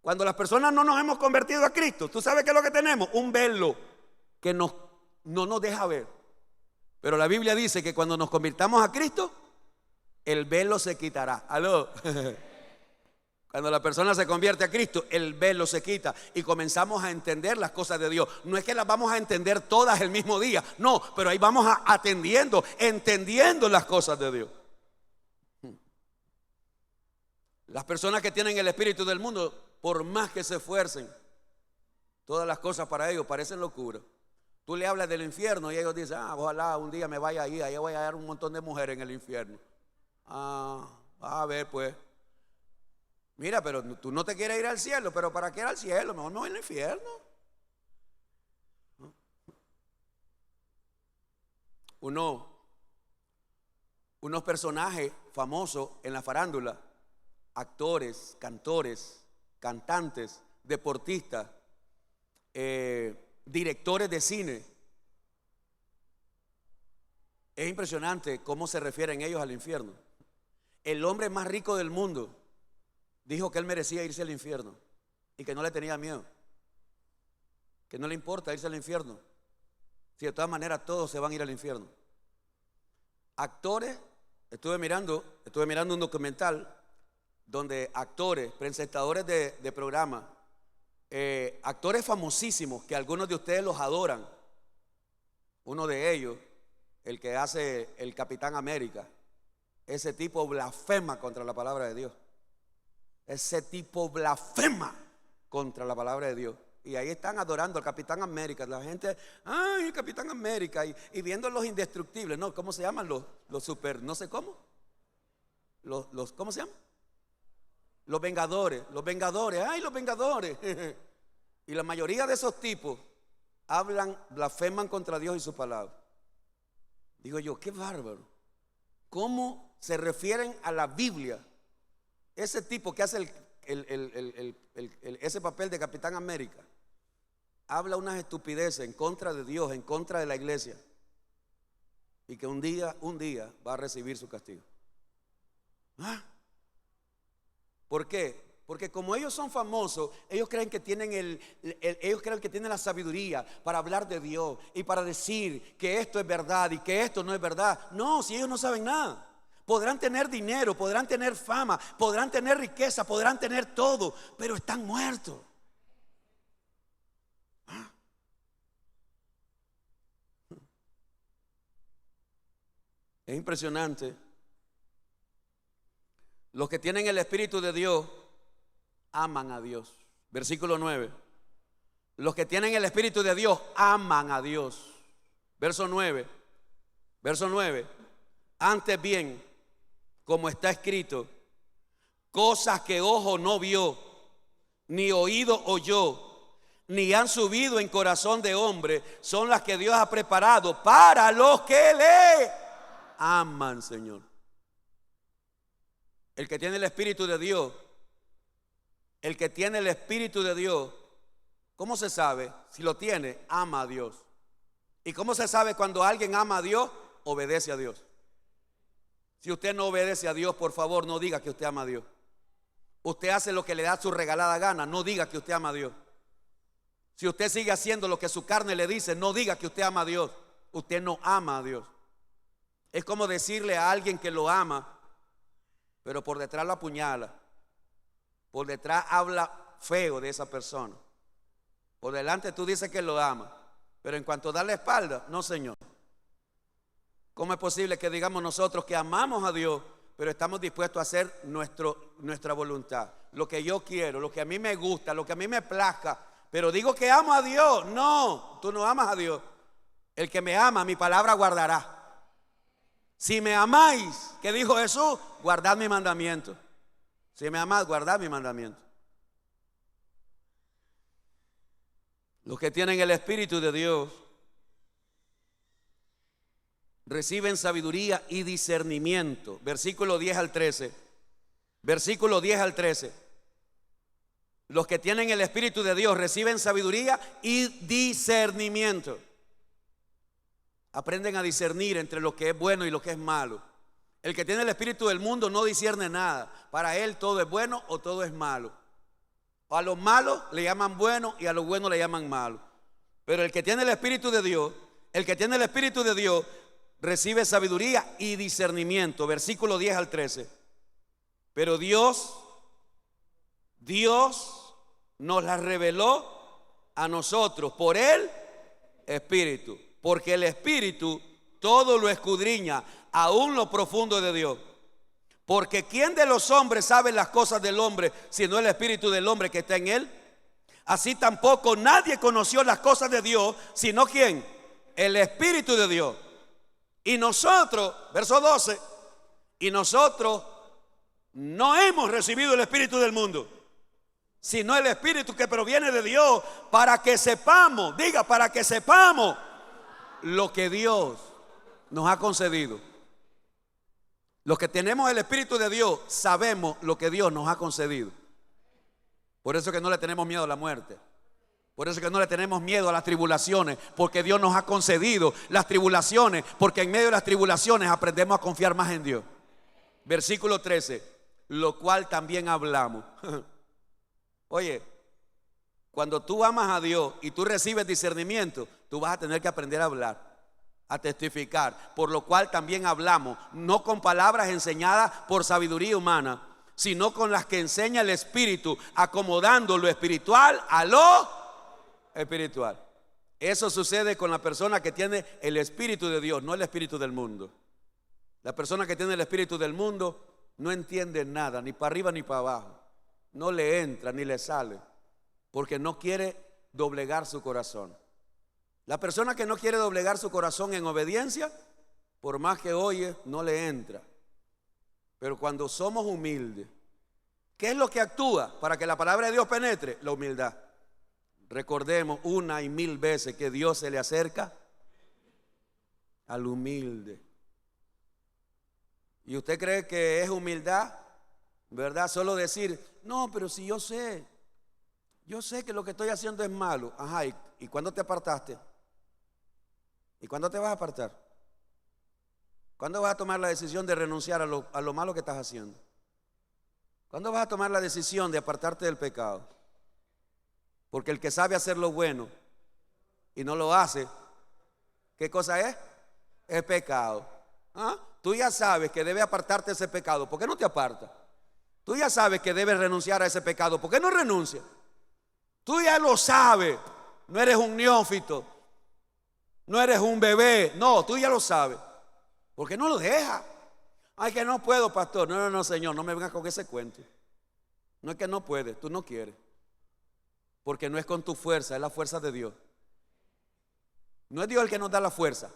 Cuando las personas no nos hemos convertido a Cristo, ¿tú sabes qué es lo que tenemos? Un velo que no nos deja ver. Pero la Biblia dice que cuando nos convirtamos a Cristo, el velo se quitará. ¿Aló? Cuando la persona se convierte a Cristo, el velo se quita y comenzamos a entender las cosas de Dios. No es que las vamos a entender todas el mismo día, no, pero ahí vamos entendiendo las cosas de Dios. Las personas que tienen el espíritu del mundo, por más que se esfuercen, todas las cosas para ellos parecen locura. Tú le hablas del infierno y ellos dicen, ojalá un día me vaya ahí, allá voy a hallar un montón de mujeres en el infierno. A ver pues. Mira, pero tú no te quieres ir al cielo, pero ¿para qué ir al cielo? Mejor me voy al infierno. Unos personajes famosos en la farándula, actores, cantores, cantantes, deportistas, directores de cine. Es impresionante cómo se refieren ellos al infierno. El hombre más rico del mundo dijo que él merecía irse al infierno y que no le tenía miedo, que no le importa irse al infierno, si de todas maneras todos se van a ir al infierno. Actores, estuve mirando un documental donde actores, presentadores de programas, actores famosísimos que algunos de ustedes los adoran. Uno de ellos, el que hace el Capitán América, ese tipo blasfema contra la palabra de Dios. Ese tipo blasfema contra la palabra de Dios. Y ahí están adorando al Capitán América. La gente, ay, el Capitán América. Y viendo los indestructibles, ¿no? ¿Cómo se llaman? Los super, no sé cómo. ¿Cómo se llaman? Los Vengadores. Los Vengadores, ay, los Vengadores. Y la mayoría de esos tipos hablan, blasfeman contra Dios y su palabra. Digo yo, qué bárbaro. ¿Cómo se refieren a la Biblia? Ese tipo que hace ese papel de Capitán América habla unas estupideces en contra de Dios, en contra de la iglesia, y que un día va a recibir su castigo. ¿Ah? ¿Por qué? Porque como ellos son famosos, ellos creen que tienen ellos creen que tienen la sabiduría para hablar de Dios y para decir que esto es verdad y que esto no es verdad. No, si ellos no saben nada. Podrán tener dinero, podrán tener fama, podrán tener riqueza, podrán tener todo, pero están muertos. ¿Ah? Es impresionante. Los que tienen el Espíritu de Dios aman a Dios. Versículo 9. Los que tienen el Espíritu de Dios aman a Dios. Verso 9. Verso 9. Antes bien, como está escrito, cosas que ojo no vio, ni oído oyó, ni han subido en corazón de hombre, son las que Dios ha preparado para los que le aman, Señor. El que tiene el Espíritu de Dios, el que tiene el Espíritu de Dios, ¿cómo se sabe? Si lo tiene, ama a Dios. ¿Y cómo se sabe cuando alguien ama a Dios? Obedece a Dios. Si usted no obedece a Dios, por favor, no diga que usted ama a Dios. Usted hace lo que le da su regalada gana, no diga que usted ama a Dios. Si usted sigue haciendo lo que su carne le dice, no diga que usted ama a Dios. Usted no ama a Dios. Es como decirle a alguien que lo ama, pero por detrás lo apuñala. Por detrás habla feo de esa persona. Por delante tú dices que lo ama, pero en cuanto da la espalda, no, Señor. ¿Cómo es posible que digamos nosotros que amamos a Dios, pero estamos dispuestos a hacer nuestra voluntad? Lo que yo quiero, lo que a mí me gusta, lo que a mí me plazca, pero digo que amo a Dios. No, tú no amas a Dios. El que me ama, mi palabra guardará. Si me amáis, ¿qué dijo Jesús? Guardad mi mandamiento. Si me amáis, guardad mi mandamiento. Los que tienen el Espíritu de Dios reciben sabiduría y discernimiento. Versículo 10 al 13. Versículo 10 al 13. Los que tienen el Espíritu de Dios reciben sabiduría y discernimiento. Aprenden a discernir entre lo que es bueno y lo que es malo. El que tiene el espíritu del mundo no discierne nada. Para él todo es bueno o todo es malo. A los malos le llaman bueno y a los buenos le llaman malo. Pero el que tiene el Espíritu de Dios, el que tiene el Espíritu de Dios recibe sabiduría y discernimiento. Versículo 10 al 13. Pero Dios nos la reveló a nosotros por el Espíritu. Porque el Espíritu todo lo escudriña, aún lo profundo de Dios. Porque ¿quién de los hombres sabe las cosas del hombre, sino el Espíritu del hombre que está en él? Así tampoco nadie conoció las cosas de Dios, sino ¿quién? El Espíritu de Dios. Y nosotros, verso 12, y nosotros no hemos recibido el Espíritu del mundo, sino el Espíritu que proviene de Dios, para que sepamos, diga, para que sepamos lo que Dios nos ha concedido. Los que tenemos el Espíritu de Dios sabemos lo que Dios nos ha concedido. Por eso que no le tenemos miedo a la muerte. Por eso que no le tenemos miedo a las tribulaciones, porque Dios nos ha concedido las tribulaciones, porque en medio de las tribulaciones aprendemos a confiar más en Dios. Versículo 13, lo cual también hablamos. Oye, cuando tú amas a Dios y tú recibes discernimiento, tú vas a tener que aprender a hablar, a testificar, por lo cual también hablamos, no con palabras enseñadas por sabiduría humana, sino con las que enseña el Espíritu, acomodando lo espiritual a lo espiritual. Eso sucede con la persona que tiene el Espíritu de Dios, no el espíritu del mundo. La persona que tiene el espíritu del mundo no entiende nada, ni para arriba ni para abajo. No le entra ni le sale, porque no quiere doblegar su corazón. La persona que no quiere doblegar su corazón en obediencia, por más que oye, no le entra. Pero cuando somos humildes, ¿qué es lo que actúa para que la palabra de Dios penetre? La humildad. Recordemos una y mil veces que Dios se le acerca al humilde. ¿Y usted cree que es humildad, verdad? Solo decir, no, pero si yo sé que lo que estoy haciendo es malo. Ajá, ¿y cuándo te apartaste? ¿Y cuándo te vas a apartar? ¿Cuándo vas a tomar la decisión de renunciar a lo malo que estás haciendo? ¿Cuándo vas a tomar la decisión de apartarte del pecado? Porque el que sabe hacer lo bueno y no lo hace, ¿qué cosa es? Es pecado. ¿Ah? Tú ya sabes que debes apartarte de ese pecado, ¿por qué no te apartas? Tú ya sabes que debes renunciar a ese pecado, ¿por qué no renuncias? Tú ya lo sabes, no eres un neófito, no eres un bebé, no, tú ya lo sabes. ¿Por qué no lo dejas? Ay, que no puedo, pastor. No, Señor, no me vengas con ese cuento. No es que no puedes, tú no quieres. Porque no es con tu fuerza, es la fuerza de Dios. No es Dios el que nos da la fuerza.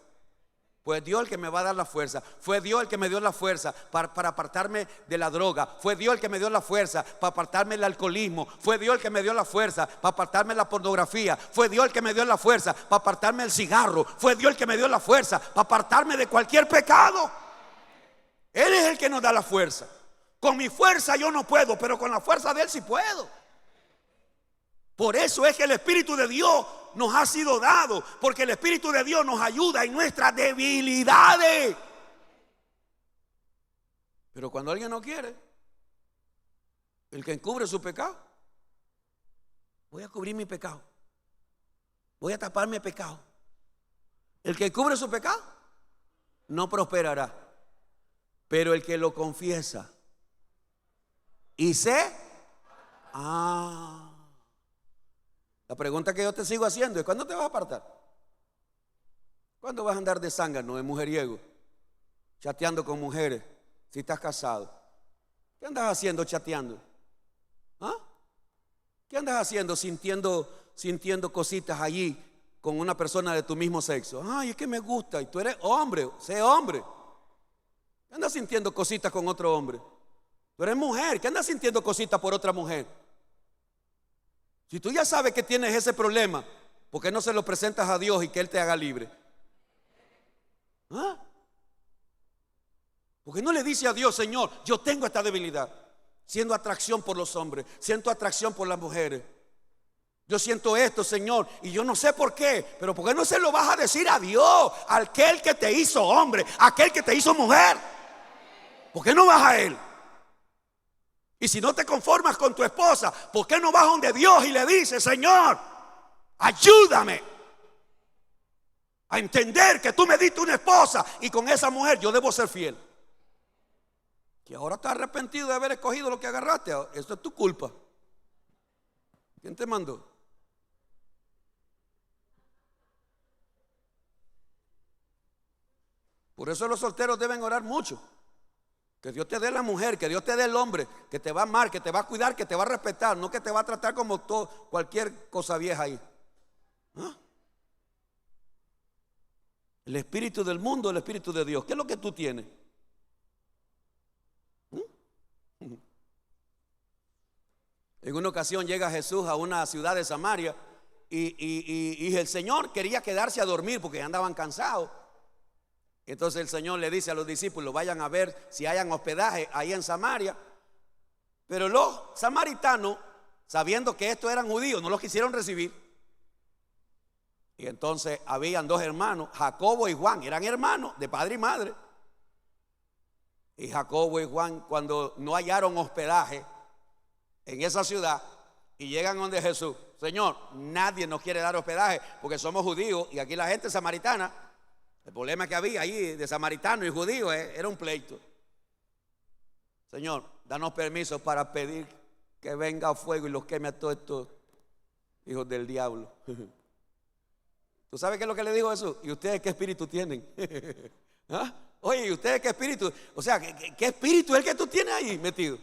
Pues Dios el que me va a dar la fuerza. Fue Dios el que me dio la fuerza para apartarme de la droga. Fue Dios el que me dio la fuerza para apartarme del alcoholismo. Fue Dios el que me dio la fuerza para apartarme de la pornografía. Fue Dios el que me dio la fuerza para apartarme del cigarro. Fue Dios el que me dio la fuerza para apartarme de cualquier pecado. Él es el que nos da la fuerza. Con mi fuerza yo no puedo, pero con la fuerza de Él sí puedo. Por eso es que el Espíritu de Dios nos ha sido dado, porque el Espíritu de Dios nos ayuda en nuestras debilidades. Pero cuando alguien no quiere, el que encubre su pecado, voy a cubrir mi pecado, voy a tapar mi pecado. El que encubre su pecado no prosperará, pero el que lo confiesa y la pregunta que yo te sigo haciendo es: ¿cuándo te vas a apartar? ¿Cuándo vas a andar de zángano, de mujeriego, chateando con mujeres si estás casado? ¿Qué andas haciendo chateando? ¿Ah? ¿Qué andas haciendo sintiendo cositas allí con una persona de tu mismo sexo? Ay, es que me gusta y tú eres hombre, sé hombre. ¿Qué andas sintiendo cositas con otro hombre? Tú eres mujer, ¿qué andas sintiendo cositas por otra mujer? Si tú ya sabes que tienes ese problema, ¿por qué no se lo presentas a Dios y que Él te haga libre? ¿Ah? ¿Por qué no le dice a Dios: Señor, yo tengo esta debilidad? Siento atracción por los hombres, siento atracción por las mujeres. Yo siento esto, Señor, y yo no sé por qué. Pero ¿por qué no se lo vas a decir a Dios, aquel que te hizo hombre, aquel que te hizo mujer? ¿Por qué no vas a Él? Y si no te conformas con tu esposa, ¿por qué no vas donde Dios y le dices: Señor, ayúdame a entender que tú me diste una esposa y con esa mujer yo debo ser fiel? Que ahora estás arrepentido de haber escogido lo que agarraste. Eso es tu culpa. ¿Quién te mandó? Por eso los solteros deben orar mucho. Que Dios te dé la mujer, que Dios te dé el hombre que te va a amar, que te va a cuidar, que te va a respetar, no que te va a tratar como cualquier cosa vieja ahí. ¿Ah? El espíritu del mundo, el espíritu de Dios. ¿Qué es lo que tú tienes? En una ocasión llega Jesús a una ciudad de Samaria y el Señor quería quedarse a dormir porque ya andaban cansados. Entonces el Señor le dice a los discípulos: vayan a ver si hayan hospedaje ahí en Samaria. Pero los samaritanos, sabiendo que estos eran judíos, no los quisieron recibir. Y entonces habían dos hermanos, Jacobo y Juan, eran hermanos de padre y madre. Y Jacobo y Juan, cuando no hallaron hospedaje en esa ciudad y llegan donde Jesús: Señor, nadie nos quiere dar hospedaje porque somos judíos y aquí la gente es samaritana. El problema que había ahí de samaritano y judío era un pleito. Señor, danos permiso para pedir que venga fuego y los queme a todos estos hijos del diablo. ¿Tú sabes qué es lo que le dijo Jesús? ¿Y ustedes qué espíritu tienen? ¿Ah? Oye, ¿y ustedes qué espíritu? O sea, ¿qué espíritu es el que tú tienes ahí metido?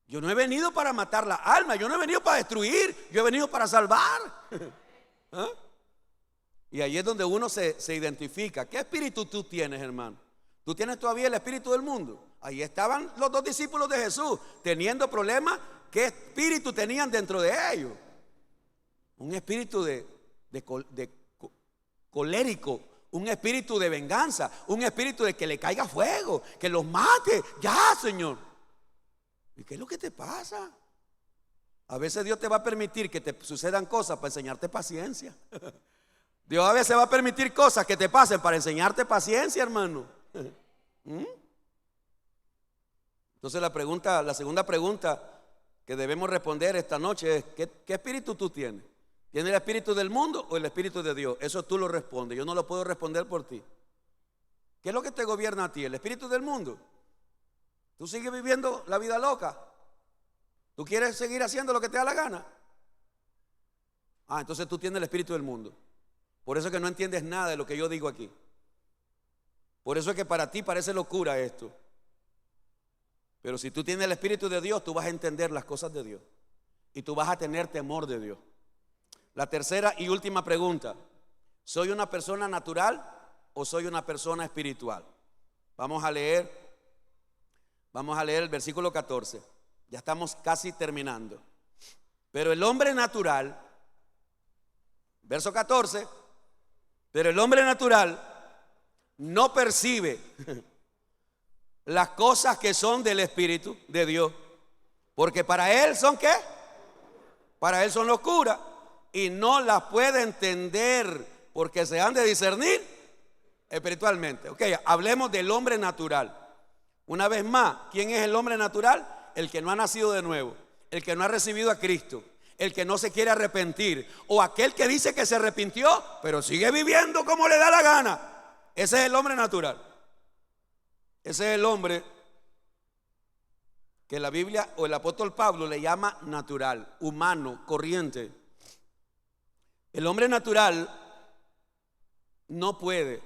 Yo no he venido para matar la alma, yo no he venido para destruir, yo he venido para salvar. ¿Ah? Y ahí es donde uno se identifica. ¿Qué espíritu tú tienes, hermano? ¿Tú tienes todavía el espíritu del mundo? Ahí estaban los dos discípulos de Jesús teniendo problemas. ¿Qué espíritu tenían dentro de ellos? Un espíritu de colérico, un espíritu de venganza, un espíritu de que le caiga fuego, que los mate. Ya, Señor. ¿Y qué es lo que te pasa? A veces Dios te va a permitir que te sucedan cosas para enseñarte paciencia. Dios a veces va a permitir cosas que te pasen para enseñarte paciencia, hermano. Entonces la segunda pregunta que debemos responder esta noche es: ¿qué espíritu tú tienes? ¿Tienes el espíritu del mundo o el espíritu de Dios? Eso tú lo respondes, yo no lo puedo responder por ti. ¿Qué es lo que te gobierna a ti? ¿El espíritu del mundo? ¿Tú sigues viviendo la vida loca? ¿Tú quieres seguir haciendo lo que te da la gana? Entonces tú tienes el espíritu del mundo. Por eso es que no entiendes nada de lo que yo digo aquí. Por eso es que para ti parece locura esto. Pero si tú tienes el espíritu de Dios, tú vas a entender las cosas de Dios. Y tú vas a tener temor de Dios. La tercera y última pregunta: ¿soy una persona natural o soy una persona espiritual? Vamos a leer el versículo 14. Ya estamos casi terminando. Pero el hombre natural, verso 14, pero el hombre natural no percibe las cosas que son del Espíritu de Dios, porque para él son ¿qué? Para él son locura, y no las puede entender, porque se han de discernir espiritualmente. Ok, hablemos del hombre natural. Una vez más, ¿quién es el hombre natural? El que no ha nacido de nuevo, el que no ha recibido a Cristo, el que no se quiere arrepentir, o aquel que dice que se arrepintió, pero sigue viviendo como le da la gana. Ese es el hombre natural. Ese es el hombre que la Biblia o el apóstol Pablo le llama natural, humano, corriente. El hombre natural no puede,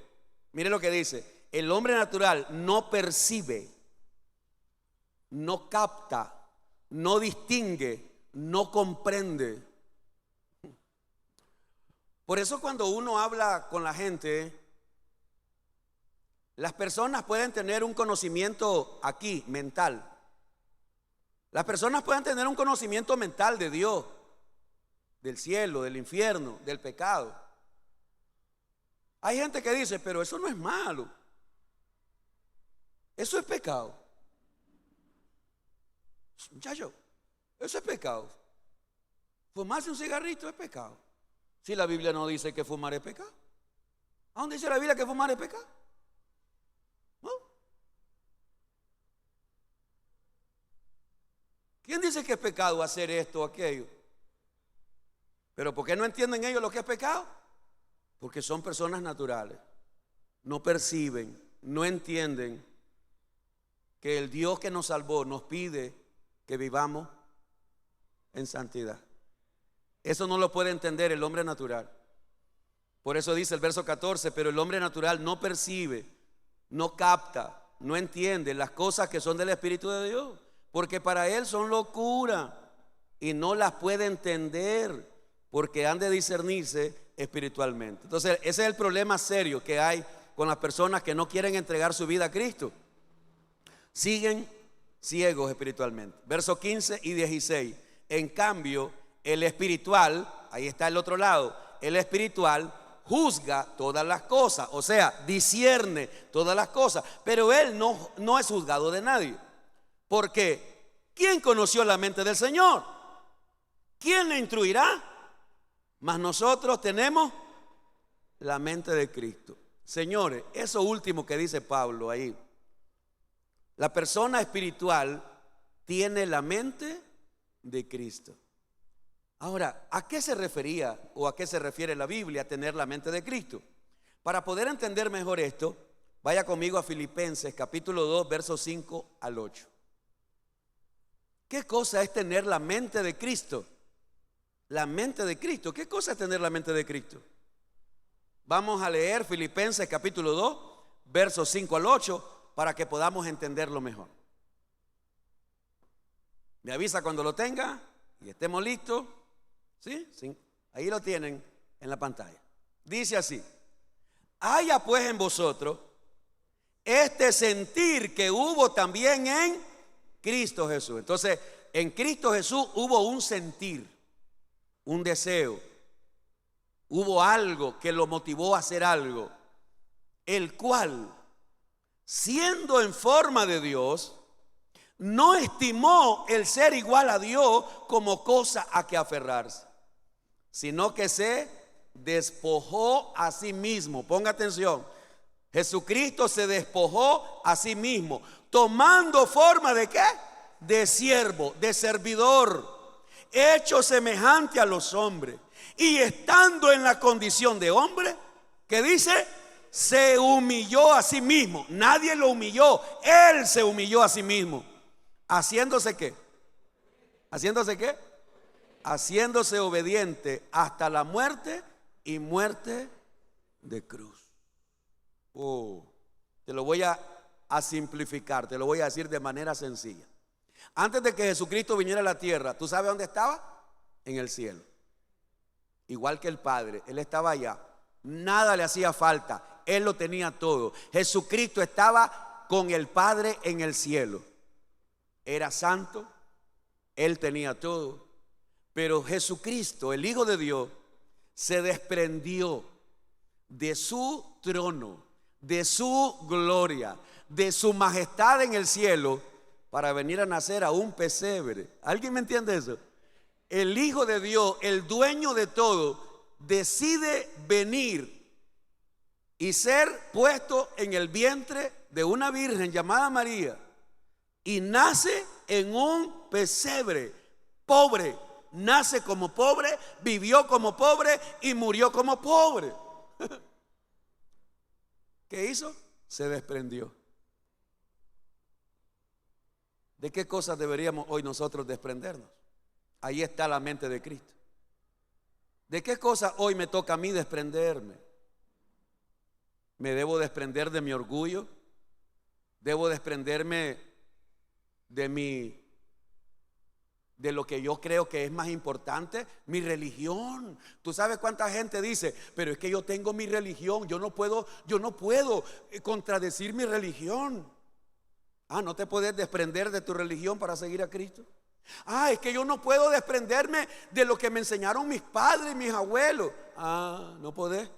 mire lo que dice: el hombre natural no percibe, no capta, no distingue, no comprende. Por eso cuando uno habla con la gente, las personas pueden tener un conocimiento aquí, mental. Las personas pueden tener un conocimiento mental de Dios, del cielo, del infierno, del pecado. Hay gente que dice: pero eso no es malo, eso es pecado. Muchacho, eso es pecado. Fumarse un cigarrito es pecado. Si la Biblia no dice que fumar es pecado. ¿A dónde dice la Biblia que fumar es pecado? ¿No? ¿Quién dice que es pecado hacer esto o aquello? Pero ¿por qué no entienden ellos lo que es pecado? Porque son personas naturales. No perciben, no entienden que el Dios que nos salvó nos pide que vivamos en santidad. Eso no lo puede entender el hombre natural. Por eso dice el verso 14: pero el hombre natural no percibe, no capta, no entiende las cosas que son del Espíritu de Dios, porque para él son locura y no las puede entender, porque han de discernirse espiritualmente. Entonces ese es el problema serio que hay con las personas que no quieren entregar su vida a Cristo. Siguen ciegos espiritualmente. Versos 15 y 16. En cambio, el espiritual, ahí está el otro lado, el espiritual juzga todas las cosas, o sea, discierne todas las cosas, pero él no es juzgado de nadie. Porque ¿quién conoció la mente del Señor? ¿Quién le instruirá? Mas nosotros tenemos la mente de Cristo. Señores, eso último que dice Pablo ahí, la persona espiritual tiene la mente de Cristo. Ahora, ¿a qué se refería o a qué se refiere la Biblia tener la mente de Cristo? Para poder entender mejor esto, Vaya conmigo a Filipenses capítulo 2, versos 5 al 8. ¿Qué cosa es tener la mente de Cristo? La mente de Cristo. ¿Qué cosa es tener la mente de Cristo? Vamos a leer Filipenses capítulo 2, versos 5 al 8, para que podamos entenderlo mejor. Me avisa cuando lo tenga y estemos listos. ¿Sí? Sí. Ahí lo tienen en la pantalla. Dice así: haya pues en vosotros este sentir que hubo también en Cristo Jesús. Entonces, en Cristo Jesús hubo un sentir, un deseo, hubo algo que lo motivó a hacer algo, el cual, siendo en forma de Dios, no estimó el ser igual a Dios como cosa a que aferrarse, sino que se despojó a sí mismo. Ponga atención, Jesucristo se despojó a sí mismo, tomando forma de ¿qué? De siervo, de servidor, hecho semejante a los hombres, y estando en la condición de hombre, ¿qué dice? Se humilló a sí mismo. Nadie lo humilló, Él se humilló a sí mismo. ¿Haciéndose qué? ¿Haciéndose qué? Haciéndose obediente hasta la muerte y muerte de cruz. Te lo voy a simplificar, te lo voy a decir de manera sencilla. Antes de que Jesucristo viniera a la tierra, ¿tú sabes dónde estaba? En el cielo. Igual que el Padre, Él estaba allá. Nada le hacía falta, Él lo tenía todo. Jesucristo estaba con el Padre en el cielo. Era santo, Él tenía todo. Pero Jesucristo, el Hijo de Dios, se desprendió de su trono, de su gloria, de su majestad en el cielo, para venir a nacer a un pesebre. ¿Alguien me entiende eso? El Hijo de Dios, el dueño de todo, decide venir y ser puesto en el vientre de una virgen llamada María, y nace en un pesebre, pobre. Nace como pobre, vivió como pobre y murió como pobre. ¿Qué hizo? Se desprendió. ¿De qué cosas deberíamos hoy nosotros desprendernos? Ahí está la mente de Cristo. ¿De qué cosas hoy me toca a mí desprenderme? ¿Me debo desprender de mi orgullo? ¿Debo desprenderme de lo que yo creo que es más importante? Mi religión. Tú sabes cuánta gente dice: pero es que yo tengo mi religión, yo no puedo contradecir mi religión. ¿No te puedes desprender de tu religión para seguir a Cristo? Es que yo no puedo desprenderme de lo que me enseñaron mis padres y mis abuelos. No podés.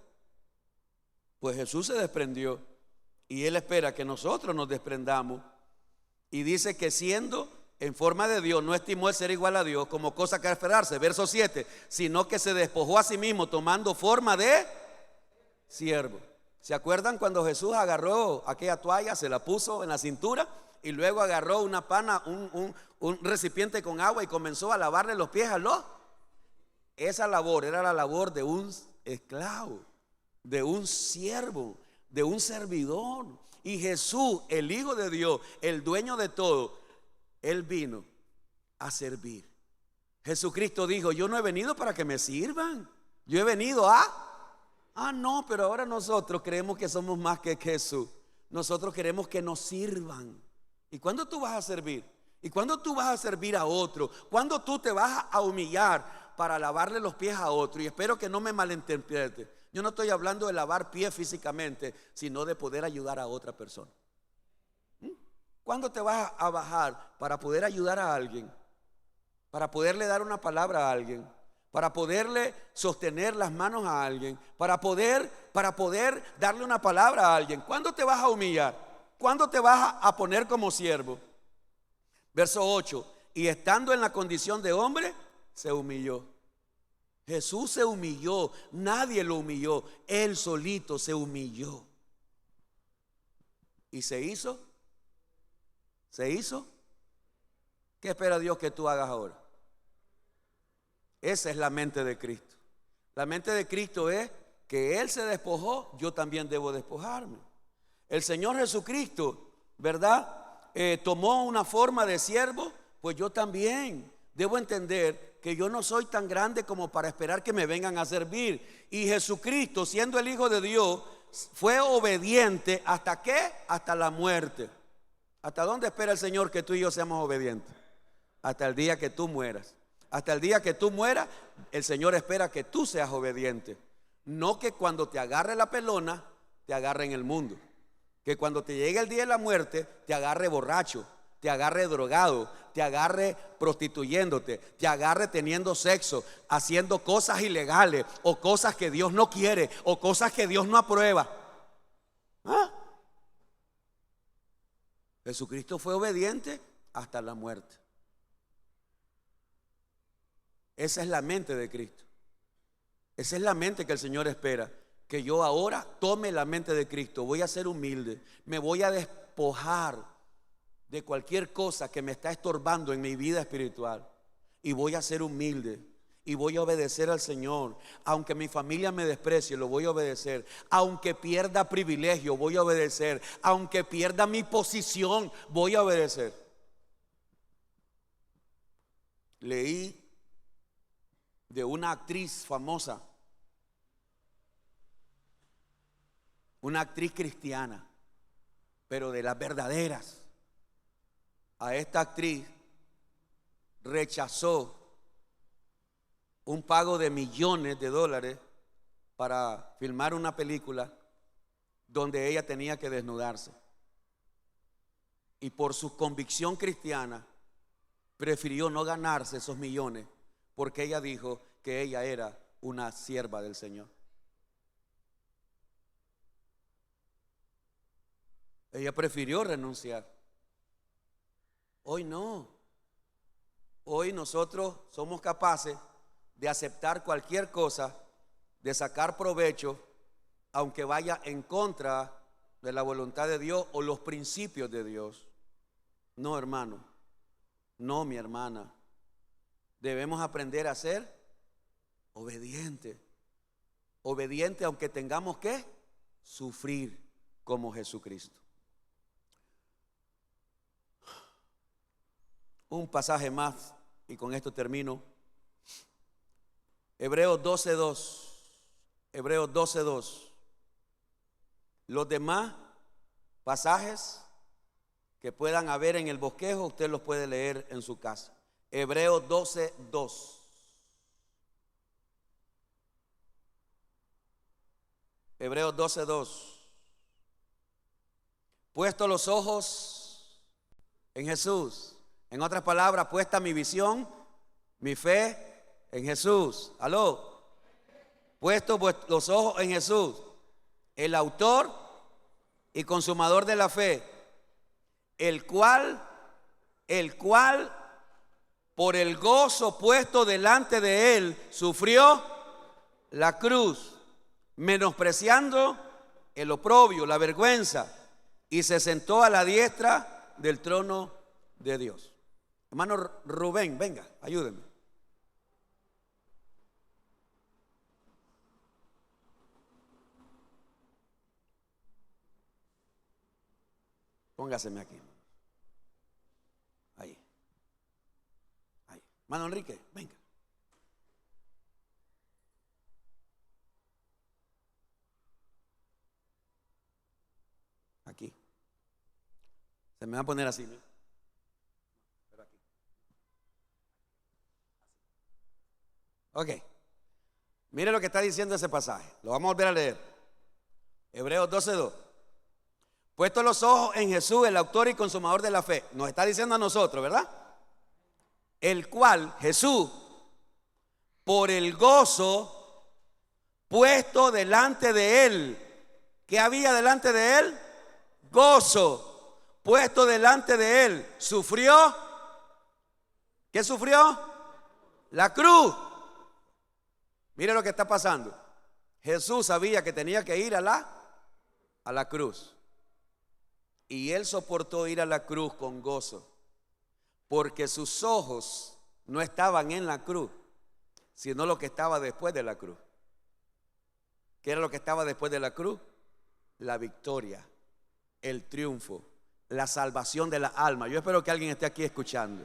Pues Jesús se desprendió y Él espera que nosotros nos desprendamos. Y dice que siendo en forma de Dios, no estimó el ser igual a Dios como cosa que aferrarse, verso 7, sino que se despojó a sí mismo, tomando forma de siervo. ¿Se acuerdan cuando Jesús agarró aquella toalla, se la puso en la cintura y luego agarró una pana, un recipiente con agua y comenzó a lavarle los pies a los? Esa labor era la labor de un esclavo, de un siervo, de un servidor. Y Jesús, el Hijo de Dios, el dueño de todo, Él vino a servir. Jesucristo dijo: yo no he venido para que me sirvan, yo he venido no, pero ahora nosotros creemos que somos más que Jesús. Nosotros queremos que nos sirvan. ¿Y cuándo tú vas a servir? ¿Y cuándo tú vas a servir a otro? ¿Cuándo tú te vas a humillar para lavarle los pies a otro? Y espero que no me malinterprete. Yo no estoy hablando de lavar pies físicamente, sino de poder ayudar a otra persona. ¿Cuándo te vas a bajar para poder ayudar a alguien? Para poderle dar una palabra a alguien, para poderle sostener las manos a alguien, para poder darle una palabra a alguien. ¿Cuándo te vas a humillar? ¿Cuándo te vas a poner como siervo? Verso 8: y estando en la condición de hombre, se humilló. Jesús se humilló, nadie lo humilló, Él solito se humilló. ¿Y se hizo? ¿Se hizo? ¿Qué espera Dios que tú hagas ahora? Esa es la mente de Cristo. La mente de Cristo es que Él se despojó, yo también debo despojarme. el Señor Jesucristo, ¿verdad? Tomó una forma de siervo, pues yo también debo entender que yo no soy tan grande como para esperar que me vengan a servir. Y Jesucristo, siendo el Hijo de Dios, fue obediente. ¿Hasta qué? Hasta la muerte. ¿Hasta dónde espera el Señor que tú y yo seamos obedientes? Hasta el día que tú mueras. Hasta el día que tú mueras, el Señor espera que tú seas obediente. No que cuando te agarre la pelona, te agarre en el mundo. Que cuando te llegue el día de la muerte, te agarre borracho, te agarre drogado, te agarre prostituyéndote, te agarre teniendo sexo, haciendo cosas ilegales o cosas que Dios no quiere o cosas que Dios no aprueba. ¿Ah? Jesucristo fue obediente hasta la muerte. Esa es la mente de Cristo. Esa es la mente que el Señor espera. Que yo ahora tome la mente de Cristo. Voy a ser humilde. Me voy a despojar de cualquier cosa que me está estorbando en mi vida espiritual. Y voy a ser humilde. Y voy a obedecer al Señor. Aunque mi familia me desprecie, lo voy a obedecer. Aunque pierda privilegio, voy a obedecer. Aunque pierda mi posición, voy a obedecer. Leí de una actriz famosa, una actriz cristiana, pero de las verdaderas. A esta actriz rechazó un pago de millones de dólares para filmar una película donde ella tenía que desnudarse. Y por su convicción cristiana prefirió no ganarse esos millones, porque ella dijo que ella era una sierva del Señor. Ella prefirió renunciar. Hoy no. Hoy nosotros somos capaces de aceptar cualquier cosa, de sacar provecho, aunque vaya en contra de la voluntad de Dios o los principios de Dios. No, hermano. No, mi hermana. Debemos aprender a ser obedientes. Obediente aunque tengamos que sufrir como Jesucristo. Un pasaje más y con esto termino. Hebreos 12:2. Hebreos 12:2. Los demás pasajes que puedan haber en el bosquejo, usted los puede leer en su casa. Hebreos 12:2. Hebreos 12:2. Puesto los ojos en Jesús. En otras palabras, puesta mi visión, mi fe en Jesús. Aló. Puesto los ojos en Jesús, el autor y consumador de la fe, el cual por el gozo puesto delante de él sufrió la cruz, menospreciando el oprobio, la vergüenza, y se sentó a la diestra del trono de Dios. Hermano Rubén, venga, ayúdenme. Póngaseme aquí. Ahí. Hermano Enrique, venga. Aquí. Se me va a poner así, ¿no? Pero aquí. Ok. Mire lo que está diciendo ese pasaje. Lo vamos a volver a leer. Hebreos 12:2. Puesto los ojos en Jesús, el autor y consumador de la fe. Nos está diciendo a nosotros, ¿verdad? El cual, Jesús, por el gozo puesto delante de él. ¿Qué había delante de él? Gozo puesto delante de él. Sufrió. ¿Qué sufrió? La cruz. Mire lo que está pasando. Jesús sabía que tenía que ir a la cruz. Y él soportó ir a la cruz con gozo, porque sus ojos no estaban en la cruz, sino lo que estaba después de la cruz. ¿Qué era lo que estaba después de la cruz? La victoria, el triunfo, la salvación de la alma. Yo espero que alguien esté aquí escuchando.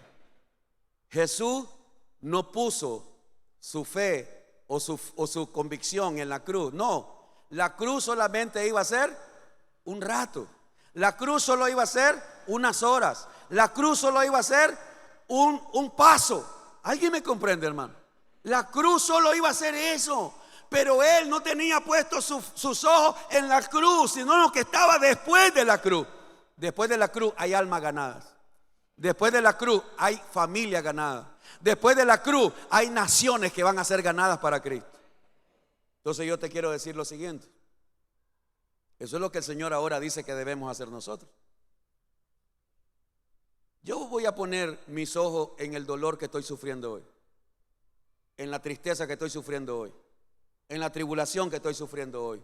Jesús no puso su fe o su convicción en la cruz. No, la cruz solamente iba a ser un rato. La cruz solo iba a ser unas horas. La cruz solo iba a ser un paso. ¿Alguien me comprende, hermano? La cruz solo iba a ser eso. Pero él no tenía puestos sus ojos en la cruz, sino en lo que estaba después de la cruz. Después de la cruz hay almas ganadas. Después de la cruz hay familia ganada. Después de la cruz hay naciones que van a ser ganadas para Cristo. Entonces yo te quiero decir lo siguiente. Eso es lo que el Señor ahora dice que debemos hacer nosotros. Yo voy a poner mis ojos en el dolor que estoy sufriendo hoy, en la tristeza que estoy sufriendo hoy, en la tribulación que estoy sufriendo hoy.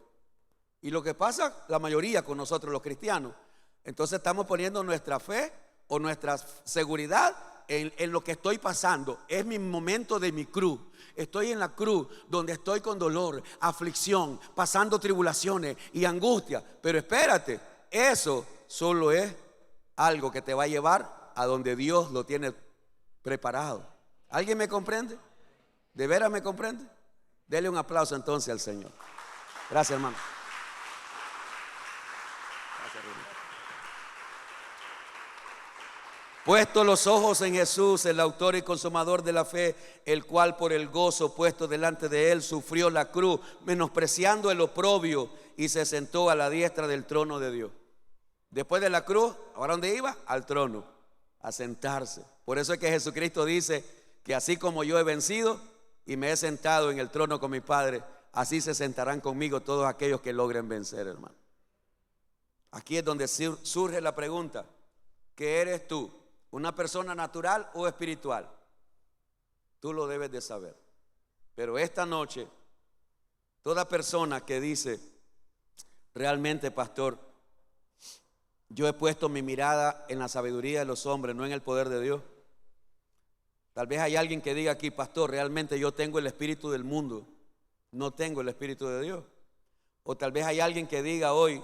Y lo que pasa, la mayoría con nosotros los cristianos, entonces estamos poniendo nuestra fe o nuestra seguridad en lo que estoy pasando. Es mi momento de mi cruz. Estoy en la cruz donde estoy con dolor, aflicción, pasando tribulaciones y angustia. Pero espérate, eso solo es algo que te va a llevar a donde Dios lo tiene preparado. ¿Alguien me comprende? ¿De veras me comprende? Dele un aplauso entonces al Señor. Gracias, hermano. Puesto los ojos en Jesús, el autor y consumador de la fe, el cual por el gozo puesto delante de él sufrió la cruz, menospreciando el oprobio, y se sentó a la diestra del trono de Dios. Después de la cruz, ¿ahora dónde iba? Al trono, a sentarse. Por eso es que Jesucristo dice que así como yo he vencido y me he sentado en el trono con mi Padre, así se sentarán conmigo todos aquellos que logren vencer, hermano. Aquí es donde surge la pregunta: ¿qué eres tú? ¿Una persona natural o espiritual? Tú lo debes de saber. Pero esta noche, toda persona que dice: realmente, pastor, yo he puesto mi mirada en la sabiduría de los hombres, no en el poder de Dios. Tal vez hay alguien que diga aquí: pastor, realmente yo tengo el espíritu del mundo, no tengo el espíritu de Dios. O tal vez hay alguien que diga hoy: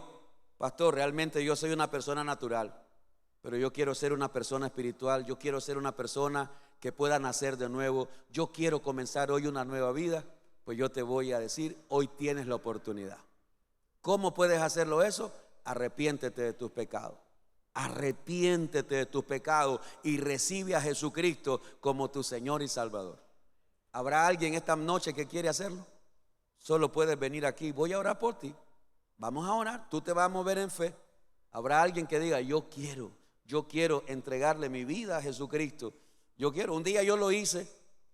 pastor, realmente yo soy una persona natural, pero yo quiero ser una persona espiritual. Yo quiero ser una persona que pueda nacer de nuevo. Yo quiero comenzar hoy una nueva vida. Pues yo te voy a decir: hoy tienes la oportunidad. ¿Cómo puedes hacerlo eso? Arrepiéntete de tus pecados. Arrepiéntete de tus pecados y recibe a Jesucristo como tu Señor y Salvador. ¿Habrá alguien esta noche que quiere hacerlo? Solo puedes venir aquí. Voy a orar por ti. Vamos a orar. Tú te vas a mover en fe. Habrá alguien que diga: yo quiero entregarle mi vida a Jesucristo. Yo quiero. Un día yo lo hice.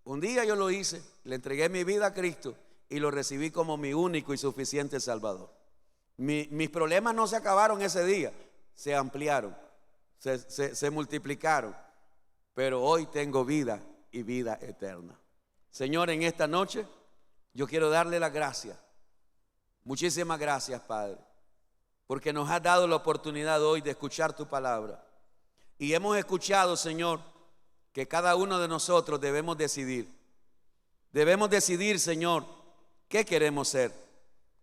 Le entregué mi vida a Cristo y lo recibí como mi único y suficiente Salvador. Mis problemas no se acabaron ese día. Se ampliaron, se multiplicaron. Pero hoy tengo vida y vida eterna. Señor, en esta noche yo quiero darle las gracias. Muchísimas gracias, Padre, porque nos has dado la oportunidad hoy de escuchar tu palabra. Y hemos escuchado, Señor, que cada uno de nosotros debemos decidir. Debemos decidir, Señor, ¿qué queremos ser?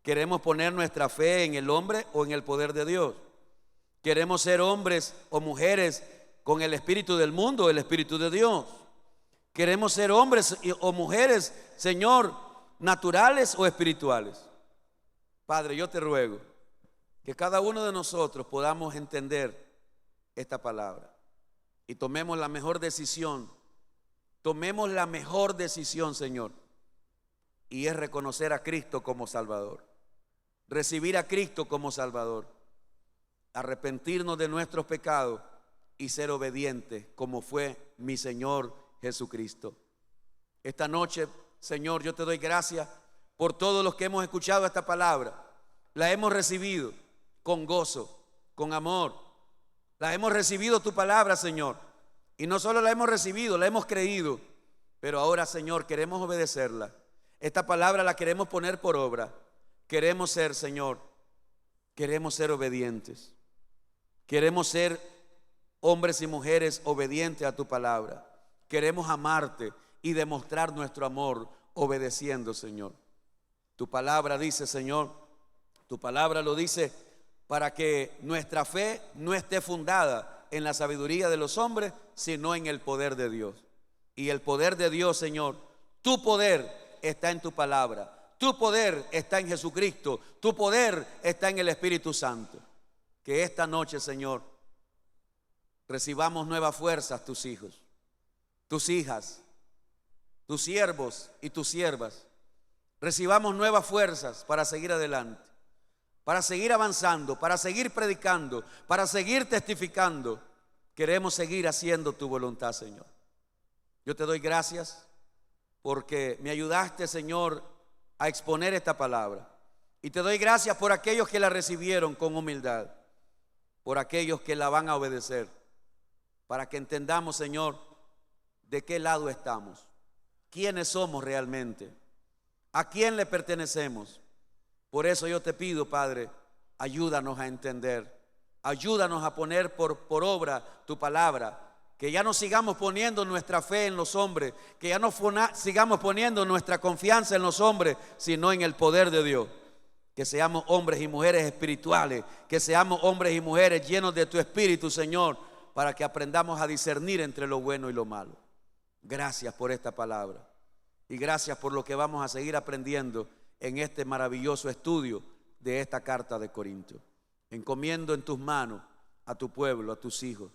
¿Queremos poner nuestra fe en el hombre o en el poder de Dios? ¿Queremos ser hombres o mujeres con el espíritu del mundo o el espíritu de Dios? ¿Queremos ser hombres o mujeres, Señor, naturales o espirituales? Padre, yo te ruego que cada uno de nosotros podamos entender esta palabra y tomemos la mejor decisión. Tomemos la mejor decisión, Señor, y es reconocer a Cristo como Salvador, recibir a Cristo como Salvador, arrepentirnos de nuestros pecados y ser obedientes como fue mi Señor Jesucristo. Esta noche, Señor, yo te doy gracias por todos los que hemos escuchado esta palabra. La hemos recibido con gozo, con amor. La hemos recibido tu palabra, Señor. Y no solo la hemos recibido, la hemos creído. Pero ahora, Señor, queremos obedecerla. Esta palabra la queremos poner por obra. Queremos ser, Señor, queremos ser obedientes. Queremos ser hombres y mujeres obedientes a tu palabra. Queremos amarte y demostrar nuestro amor obedeciendo, Señor. Tu palabra dice, Señor, tu palabra lo dice para que nuestra fe no esté fundada en la sabiduría de los hombres, sino en el poder de Dios. Y el poder de Dios, Señor, tu poder está en tu palabra. Tu poder está en Jesucristo. Tu poder está en el Espíritu Santo. Que esta noche, Señor, recibamos nuevas fuerzas tus hijos, tus hijas, tus siervos y tus siervas. Recibamos nuevas fuerzas para seguir adelante, para seguir avanzando, para seguir predicando, para seguir testificando. Queremos seguir haciendo tu voluntad, Señor. Yo te doy gracias porque me ayudaste, Señor, a exponer esta palabra. Y te doy gracias por aquellos que la recibieron con humildad, por aquellos que la van a obedecer, para que entendamos, Señor, de qué lado estamos, quiénes somos realmente, a quién le pertenecemos. Por eso yo te pido, Padre, ayúdanos a entender, ayúdanos a poner por obra tu palabra, que ya no sigamos poniendo nuestra fe en los hombres, que ya no sigamos poniendo nuestra confianza en los hombres, sino en el poder de Dios. Que seamos hombres y mujeres espirituales, que seamos hombres y mujeres llenos de tu Espíritu, Señor, para que aprendamos a discernir entre lo bueno y lo malo. Gracias por esta palabra y gracias por lo que vamos a seguir aprendiendo en este maravilloso estudio de esta carta de Corintios. Encomiendo en tus manos a tu pueblo, a tus hijos.